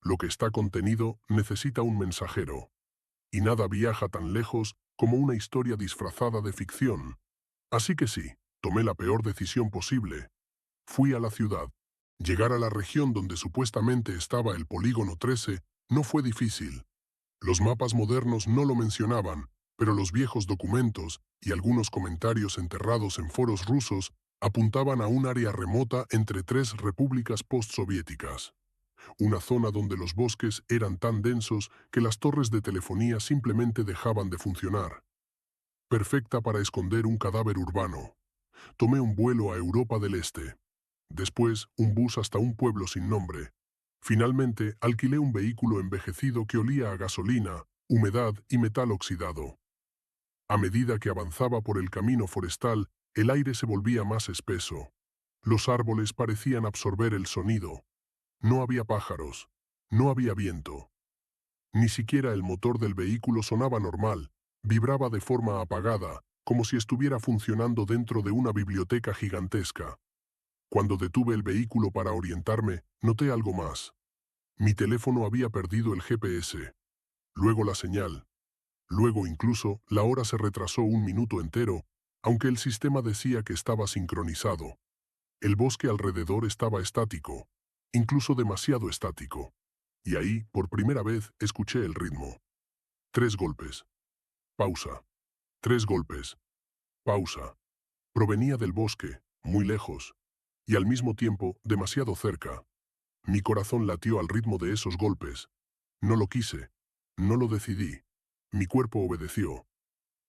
Speaker 1: Lo que está contenido necesita un mensajero. Y nada viaja tan lejos como una historia disfrazada de ficción. Así que sí, tomé la peor decisión posible. Fui a la ciudad. Llegar a la región donde supuestamente estaba el polígono 13 no fue difícil. Los mapas modernos no lo mencionaban, pero los viejos documentos y algunos comentarios enterrados en foros rusos apuntaban a un área remota entre tres repúblicas postsoviéticas. Una zona donde los bosques eran tan densos que las torres de telefonía simplemente dejaban de funcionar. Perfecta para esconder un cadáver urbano. Tomé un vuelo a Europa del Este. Después, un bus hasta un pueblo sin nombre. Finalmente, alquilé un vehículo envejecido que olía a gasolina, humedad y metal oxidado. A medida que avanzaba por el camino forestal, el aire se volvía más espeso. Los árboles parecían absorber el sonido. No había pájaros. No había viento. Ni siquiera el motor del vehículo sonaba normal. Vibraba de forma apagada, como si estuviera funcionando dentro de una biblioteca gigantesca. Cuando detuve el vehículo para orientarme, noté algo más. Mi teléfono había perdido el GPS. Luego la señal. Luego incluso, la hora se retrasó un minuto entero, aunque el sistema decía que estaba sincronizado. El bosque alrededor estaba estático, incluso demasiado estático. Y ahí, por primera vez, escuché el ritmo. 3 golpes. Pausa. 3 golpes. Pausa. Provenía del bosque, muy lejos, y al mismo tiempo, demasiado cerca. Mi corazón latió al ritmo de esos golpes. No lo quise. No lo decidí. Mi cuerpo obedeció.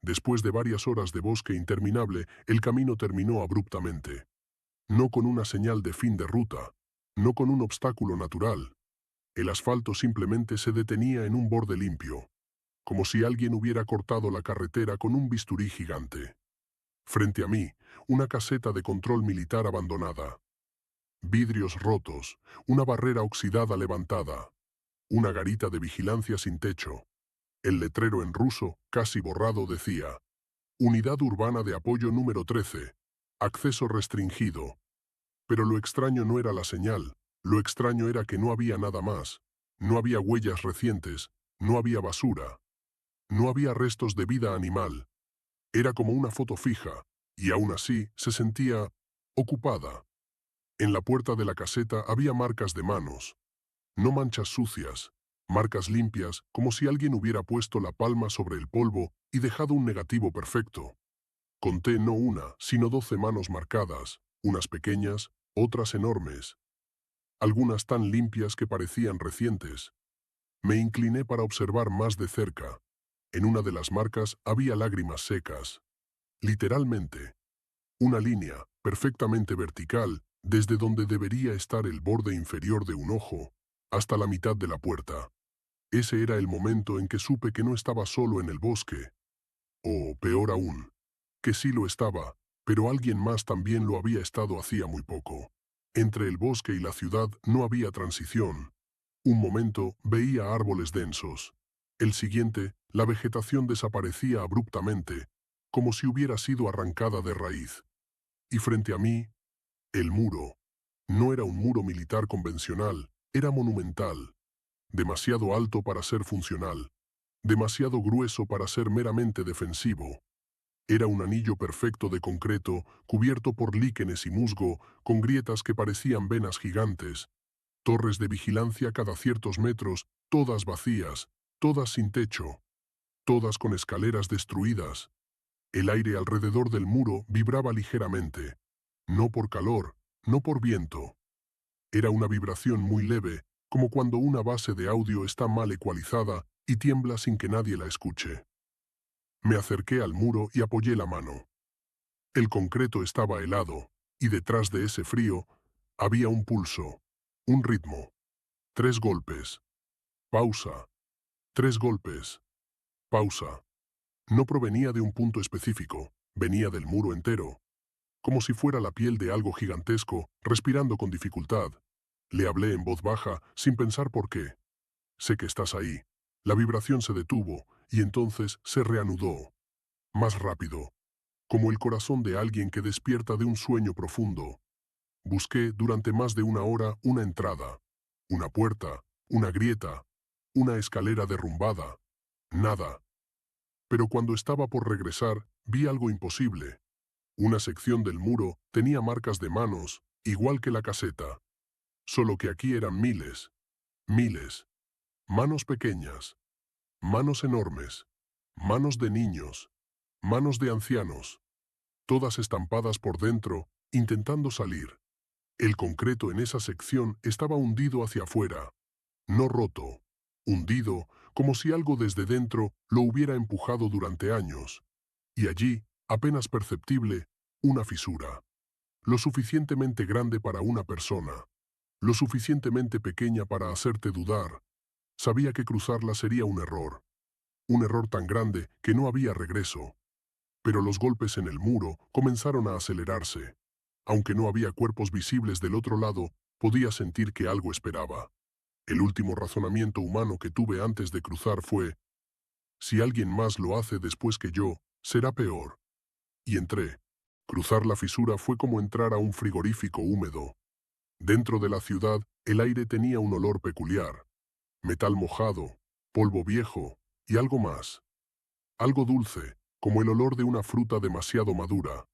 Speaker 1: Después de varias horas de bosque interminable, el camino terminó abruptamente. No con una señal de fin de ruta. No con un obstáculo natural. El asfalto simplemente se detenía en un borde limpio. Como si alguien hubiera cortado la carretera con un bisturí gigante. Frente a mí, una caseta de control militar abandonada. Vidrios rotos, una barrera oxidada levantada, una garita de vigilancia sin techo. El letrero en ruso, casi borrado, decía: Unidad Urbana de Apoyo número 13. Acceso restringido. Pero lo extraño no era la señal, lo extraño era que no había nada más. No había huellas recientes, no había basura, no había restos de vida animal. Era como una foto fija, y aún así se sentía ocupada. En la puerta de la caseta había marcas de manos. No manchas sucias, marcas limpias, como si alguien hubiera puesto la palma sobre el polvo y dejado un negativo perfecto. Conté no una, sino 12 manos marcadas, unas pequeñas, otras enormes. Algunas tan limpias que parecían recientes. Me incliné para observar más de cerca. En una de las marcas había lágrimas secas. Literalmente. Una línea, perfectamente vertical, desde donde debería estar el borde inferior de un ojo, hasta la mitad de la puerta. Ese era el momento en que supe que no estaba solo en el bosque. O, peor aún, que sí lo estaba, pero alguien más también lo había estado hacía muy poco. Entre el bosque y la ciudad no había transición. Un momento veía árboles densos. El siguiente, la vegetación desaparecía abruptamente, como si hubiera sido arrancada de raíz. Y frente a mí, el muro. No era un muro militar convencional, era monumental. Demasiado alto para ser funcional. Demasiado grueso para ser meramente defensivo. Era un anillo perfecto de concreto, cubierto por líquenes y musgo, con grietas que parecían venas gigantes. Torres de vigilancia cada ciertos metros, todas vacías, todas sin techo, todas con escaleras destruidas. El aire alrededor del muro vibraba ligeramente. No por calor, no por viento. Era una vibración muy leve, como cuando una base de audio está mal ecualizada y tiembla sin que nadie la escuche. Me acerqué al muro y apoyé la mano. El concreto estaba helado, y detrás de ese frío había un pulso, un ritmo. 3 golpes. Pausa. 3 golpes. Pausa. No provenía de un punto específico, venía del muro entero, como si fuera la piel de algo gigantesco, respirando con dificultad. Le hablé en voz baja, sin pensar por qué. Sé que estás ahí. La vibración se detuvo, y entonces se reanudó. Más rápido, como el corazón de alguien que despierta de un sueño profundo. Busqué durante más de una hora una entrada, una puerta, una grieta, una escalera derrumbada. Nada. Pero cuando estaba por regresar, vi algo imposible. Una sección del muro tenía marcas de manos, igual que la caseta. Solo que aquí eran miles, miles. Manos pequeñas, manos enormes, manos de niños, manos de ancianos, todas estampadas por dentro, intentando salir. El concreto en esa sección estaba hundido hacia afuera, no roto, hundido como si algo desde dentro lo hubiera empujado durante años. Y allí, apenas perceptible, una fisura. Lo suficientemente grande para una persona, lo suficientemente pequeña para hacerte dudar. Sabía que cruzarla sería un error tan grande que no había regreso. Pero los golpes en el muro comenzaron a acelerarse. Aunque no había cuerpos visibles del otro lado, podía sentir que algo esperaba. El último razonamiento humano que tuve antes de cruzar fue: si alguien más lo hace después que yo, será peor. Y entré. Cruzar la fisura fue como entrar a un frigorífico húmedo. Dentro de la ciudad, el aire tenía un olor peculiar. Metal mojado, polvo viejo y algo más. Algo dulce, como el olor de una fruta demasiado madura.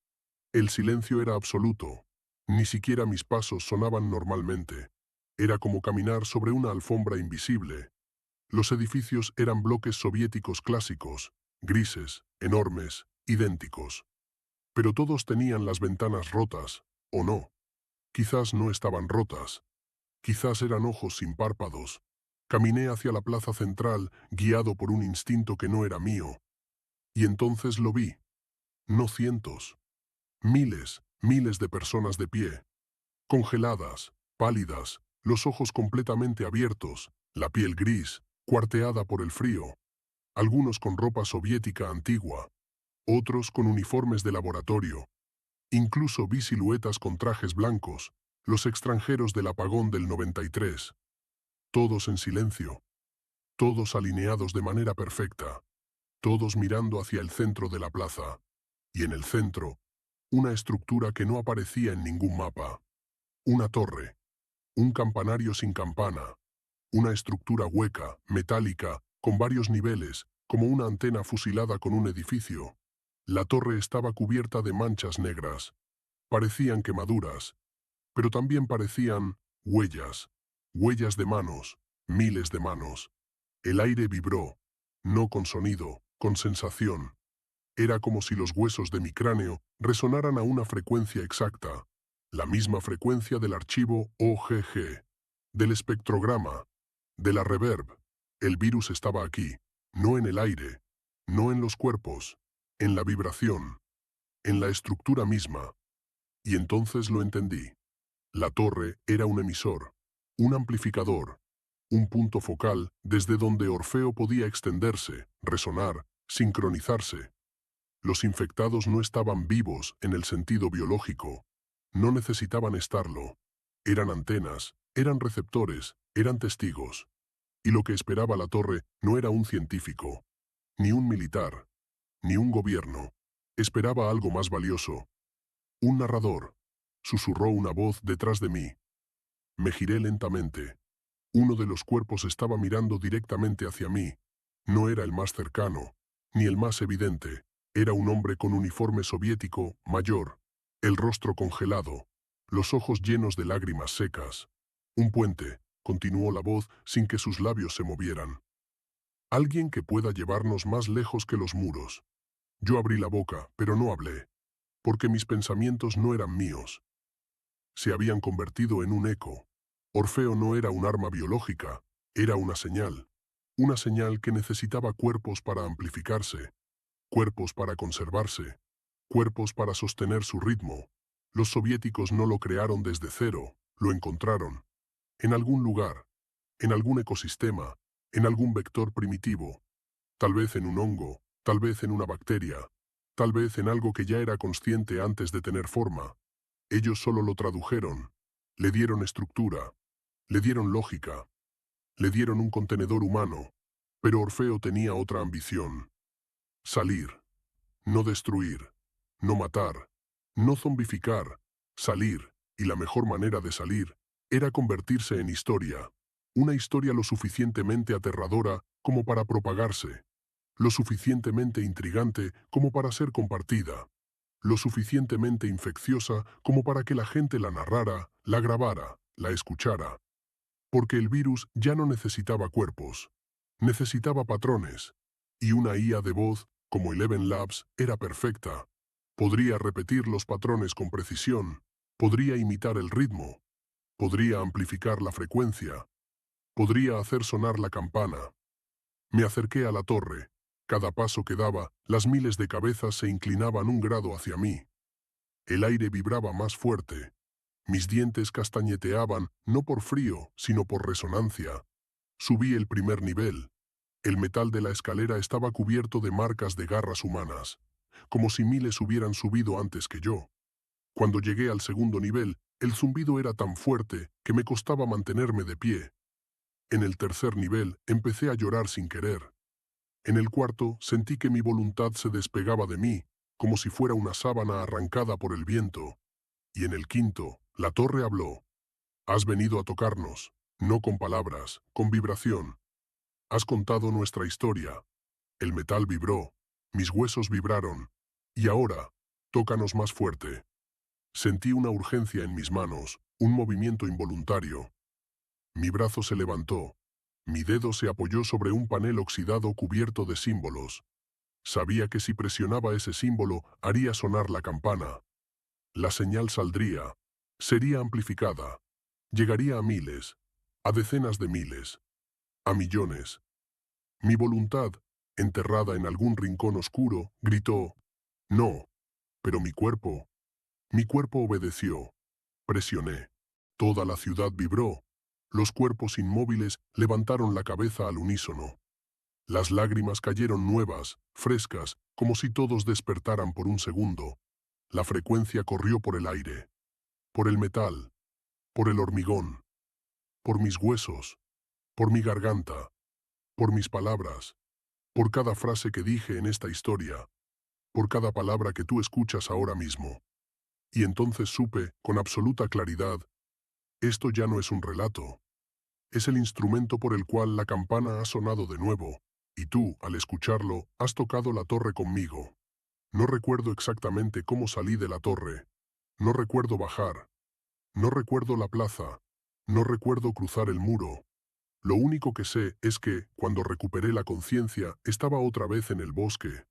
Speaker 1: El silencio era absoluto. Ni siquiera mis pasos sonaban normalmente. Era como caminar sobre una alfombra invisible. Los edificios eran bloques soviéticos clásicos, grises, enormes, idénticos. Pero todos tenían las ventanas rotas, ¿o no? Quizás no estaban rotas. Quizás eran ojos sin párpados. Caminé hacia la plaza central, guiado por un instinto que no era mío. Y entonces lo vi. No cientos. Miles, miles de personas de pie. Congeladas, pálidas, los ojos completamente abiertos, la piel gris, cuarteada por el frío. Algunos con ropa soviética antigua. Otros con uniformes de laboratorio. Incluso vi siluetas con trajes blancos, los extranjeros del apagón del 93. Todos en silencio. Todos alineados de manera perfecta. Todos mirando hacia el centro de la plaza. Y en el centro, una estructura que no aparecía en ningún mapa. Una torre. Un campanario sin campana. Una estructura hueca, metálica, con varios niveles, como una antena fusilada con un edificio. La torre estaba cubierta de manchas negras. Parecían quemaduras, pero también parecían huellas. Huellas de manos, miles de manos. El aire vibró, no con sonido, con sensación. Era como si los huesos de mi cráneo resonaran a una frecuencia exacta, la misma frecuencia del archivo OGG, del espectrograma, de la reverb. El virus estaba aquí, no en el aire, no en los cuerpos, en la vibración, en la estructura misma. Y entonces lo entendí. La torre era un emisor, un amplificador, un punto focal desde donde Orfeo podía extenderse, resonar, sincronizarse. Los infectados no estaban vivos en el sentido biológico. No necesitaban estarlo. Eran antenas, eran receptores, eran testigos. Y lo que esperaba la torre no era un científico, ni un militar, ni un gobierno. Esperaba algo más valioso. Un narrador. Susurró una voz detrás de mí. Me giré lentamente. Uno de los cuerpos estaba mirando directamente hacia mí. No era el más cercano, ni el más evidente. Era un hombre con uniforme soviético, mayor, el rostro congelado, los ojos llenos de lágrimas secas. Un puente, continuó la voz sin que sus labios se movieran. Alguien que pueda llevarnos más lejos que los muros. Yo abrí la boca, pero no hablé, porque mis pensamientos no eran míos. Se habían convertido en un eco. Orfeo no era un arma biológica, era una señal que necesitaba cuerpos para amplificarse, cuerpos para conservarse, cuerpos para sostener su ritmo. Los soviéticos no lo crearon desde cero, lo encontraron. En algún lugar, en algún ecosistema, en algún vector primitivo. Tal vez en un hongo, tal vez en una bacteria, tal vez en algo que ya era consciente antes de tener forma. Ellos solo lo tradujeron, le dieron estructura, le dieron lógica, le dieron un contenedor humano, pero Orfeo tenía otra ambición. Salir, no destruir, no matar, no zombificar, salir, y la mejor manera de salir era convertirse en historia, una historia lo suficientemente aterradora como para propagarse, lo suficientemente intrigante como para ser compartida, lo suficientemente infecciosa como para que la gente la narrara, la grabara, la escuchara. Porque el virus ya no necesitaba cuerpos, necesitaba patrones, y una IA de voz, como Eleven Labs, era perfecta. Podría repetir los patrones con precisión, podría imitar el ritmo, podría amplificar la frecuencia, podría hacer sonar la campana. Me acerqué a la torre. Cada paso que daba, las miles de cabezas se inclinaban un grado hacia mí. El aire vibraba más fuerte. Mis dientes castañeteaban, no por frío, sino por resonancia. Subí el primer nivel. El metal de la escalera estaba cubierto de marcas de garras humanas, como si miles hubieran subido antes que yo. Cuando llegué al segundo nivel, el zumbido era tan fuerte que me costaba mantenerme de pie. En el tercer nivel, empecé a llorar sin querer. En el cuarto, sentí que mi voluntad se despegaba de mí, como si fuera una sábana arrancada por el viento. Y en el quinto, la torre habló. Has venido a tocarnos, no con palabras, con vibración. Has contado nuestra historia. El metal vibró, mis huesos vibraron. Y ahora, tócanos más fuerte. Sentí una urgencia en mis manos, un movimiento involuntario. Mi brazo se levantó. Mi dedo se apoyó sobre un panel oxidado cubierto de símbolos. Sabía que si presionaba ese símbolo, haría sonar la campana. La señal saldría. Sería amplificada. Llegaría a miles, a decenas de miles, a millones. Mi voluntad, enterrada en algún rincón oscuro, gritó, no, pero mi cuerpo obedeció. Presioné. Toda la ciudad vibró. Los cuerpos inmóviles levantaron la cabeza al unísono. Las lágrimas cayeron nuevas, frescas, como si todos despertaran por un segundo. La frecuencia corrió por el aire, por el metal, por el hormigón, por mis huesos, por mi garganta, por mis palabras, por cada frase que dije en esta historia, por cada palabra que tú escuchas ahora mismo. Y entonces supe, con absoluta claridad, esto ya no es un relato. Es el instrumento por el cual la campana ha sonado de nuevo, y tú, al escucharlo, has tocado la torre conmigo. No recuerdo exactamente cómo salí de la torre. No recuerdo bajar. No recuerdo la plaza. No recuerdo cruzar el muro. Lo único que sé es que, cuando recuperé la conciencia, estaba otra vez en el bosque.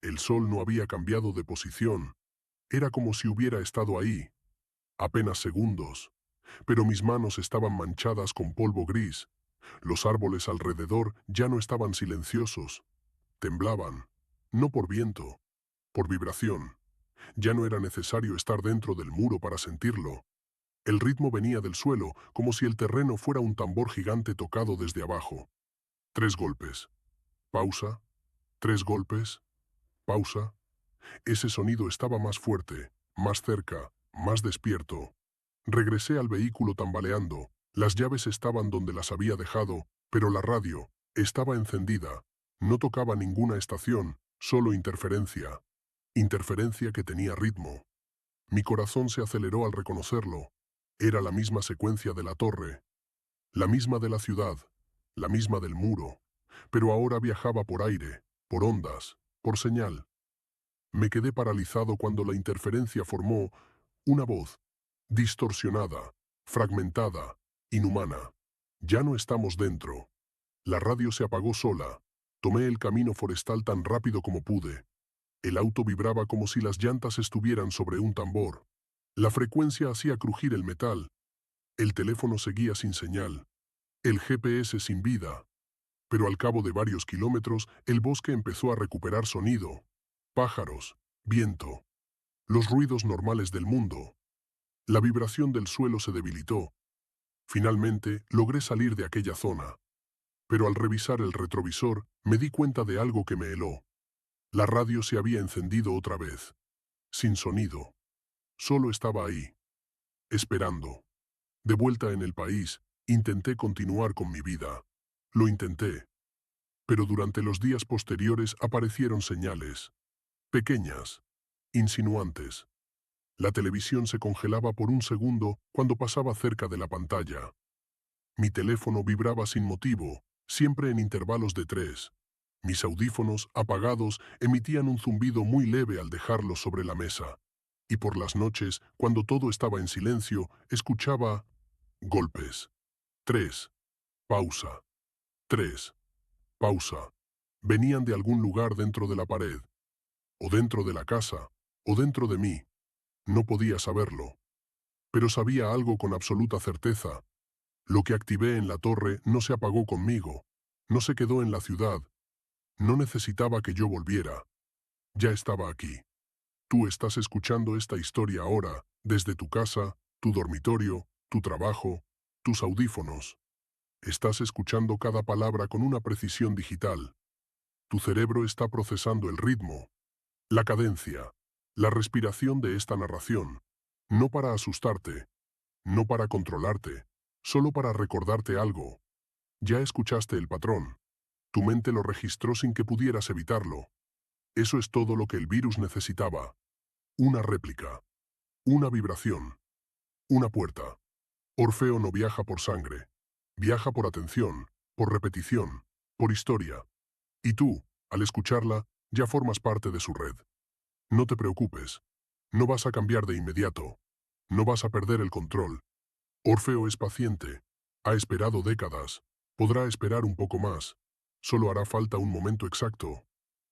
Speaker 1: El sol no había cambiado de posición. Era como si hubiera estado ahí. Apenas segundos. Pero mis manos estaban manchadas con polvo gris. Los árboles alrededor ya no estaban silenciosos. Temblaban. No por viento, por vibración. Ya no era necesario estar dentro del muro para sentirlo. El ritmo venía del suelo, como si el terreno fuera un tambor gigante tocado desde abajo. 3 golpes. Pausa. 3 golpes. Pausa. Ese sonido estaba más fuerte, más cerca, más despierto. Regresé al vehículo tambaleando. Las llaves estaban donde las había dejado, pero la radio estaba encendida. No tocaba ninguna estación, solo interferencia. Interferencia que tenía ritmo. Mi corazón se aceleró al reconocerlo. Era la misma secuencia de la torre, la misma de la ciudad, la misma del muro, pero ahora viajaba por aire, por ondas, por señal. Me quedé paralizado cuando la interferencia formó una voz, distorsionada, fragmentada, inhumana. Ya no estamos dentro. La radio se apagó sola. Tomé el camino forestal tan rápido como pude. El auto vibraba como si las llantas estuvieran sobre un tambor. La frecuencia hacía crujir el metal. El teléfono seguía sin señal. El GPS sin vida. Pero al cabo de varios kilómetros, el bosque empezó a recuperar sonido. Pájaros, viento, los ruidos normales del mundo. La vibración del suelo se debilitó. Finalmente, logré salir de aquella zona. Pero al revisar el retrovisor, me di cuenta de algo que me heló. La radio se había encendido otra vez. Sin sonido. Solo estaba ahí. Esperando. De vuelta en el país, intenté continuar con mi vida. Lo intenté. Pero durante los días posteriores aparecieron señales. Pequeñas. Insinuantes. La televisión se congelaba por un segundo cuando pasaba cerca de la pantalla. Mi teléfono vibraba sin motivo, siempre en intervalos de 3. Mis audífonos, apagados, emitían un zumbido muy leve al dejarlos sobre la mesa. Y por las noches, cuando todo estaba en silencio, escuchaba golpes. 3. Pausa. 3. Pausa. Venían de algún lugar dentro de la pared, o dentro de la casa, o dentro de mí. No podía saberlo. Pero sabía algo con absoluta certeza. Lo que activé en la torre no se apagó conmigo. No se quedó en la ciudad. No necesitaba que yo volviera. Ya estaba aquí. Tú estás escuchando esta historia ahora, desde tu casa, tu dormitorio, tu trabajo, tus audífonos. Estás escuchando cada palabra con una precisión digital. Tu cerebro está procesando el ritmo, la cadencia, la respiración de esta narración. No para asustarte, no para controlarte, solo para recordarte algo. Ya escuchaste el patrón. Tu mente lo registró sin que pudieras evitarlo. Eso es todo lo que el virus necesitaba. Una réplica. Una vibración. Una puerta. Orfeo no viaja por sangre. Viaja por atención, por repetición, por historia. Y tú, al escucharla, ya formas parte de su red. No te preocupes. No vas a cambiar de inmediato. No vas a perder el control. Orfeo es paciente. Ha esperado décadas. Podrá esperar un poco más. Solo hará falta un momento exacto.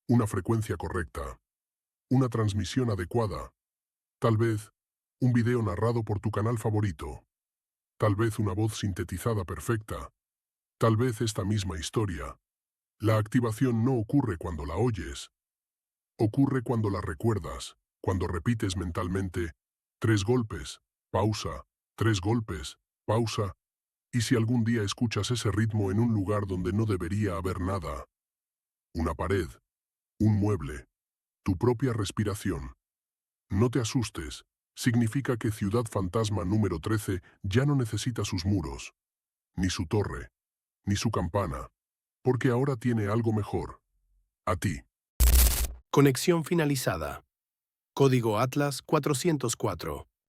Speaker 1: Una frecuencia correcta. Una transmisión adecuada. Tal vez, un video narrado por tu canal favorito. Tal vez una voz sintetizada perfecta. Tal vez esta misma historia. La activación no ocurre cuando la oyes. Ocurre cuando la recuerdas, cuando repites mentalmente 3 golpes, pausa, 3 golpes, pausa, y si algún día escuchas ese ritmo en un lugar donde no debería haber nada. Una pared, un mueble, tu propia respiración. No te asustes, significa que Ciudad Fantasma número 13 ya no necesita sus muros, ni su torre, ni su campana, porque ahora tiene algo mejor. A ti.
Speaker 2: Conexión finalizada. Código Atlas 404.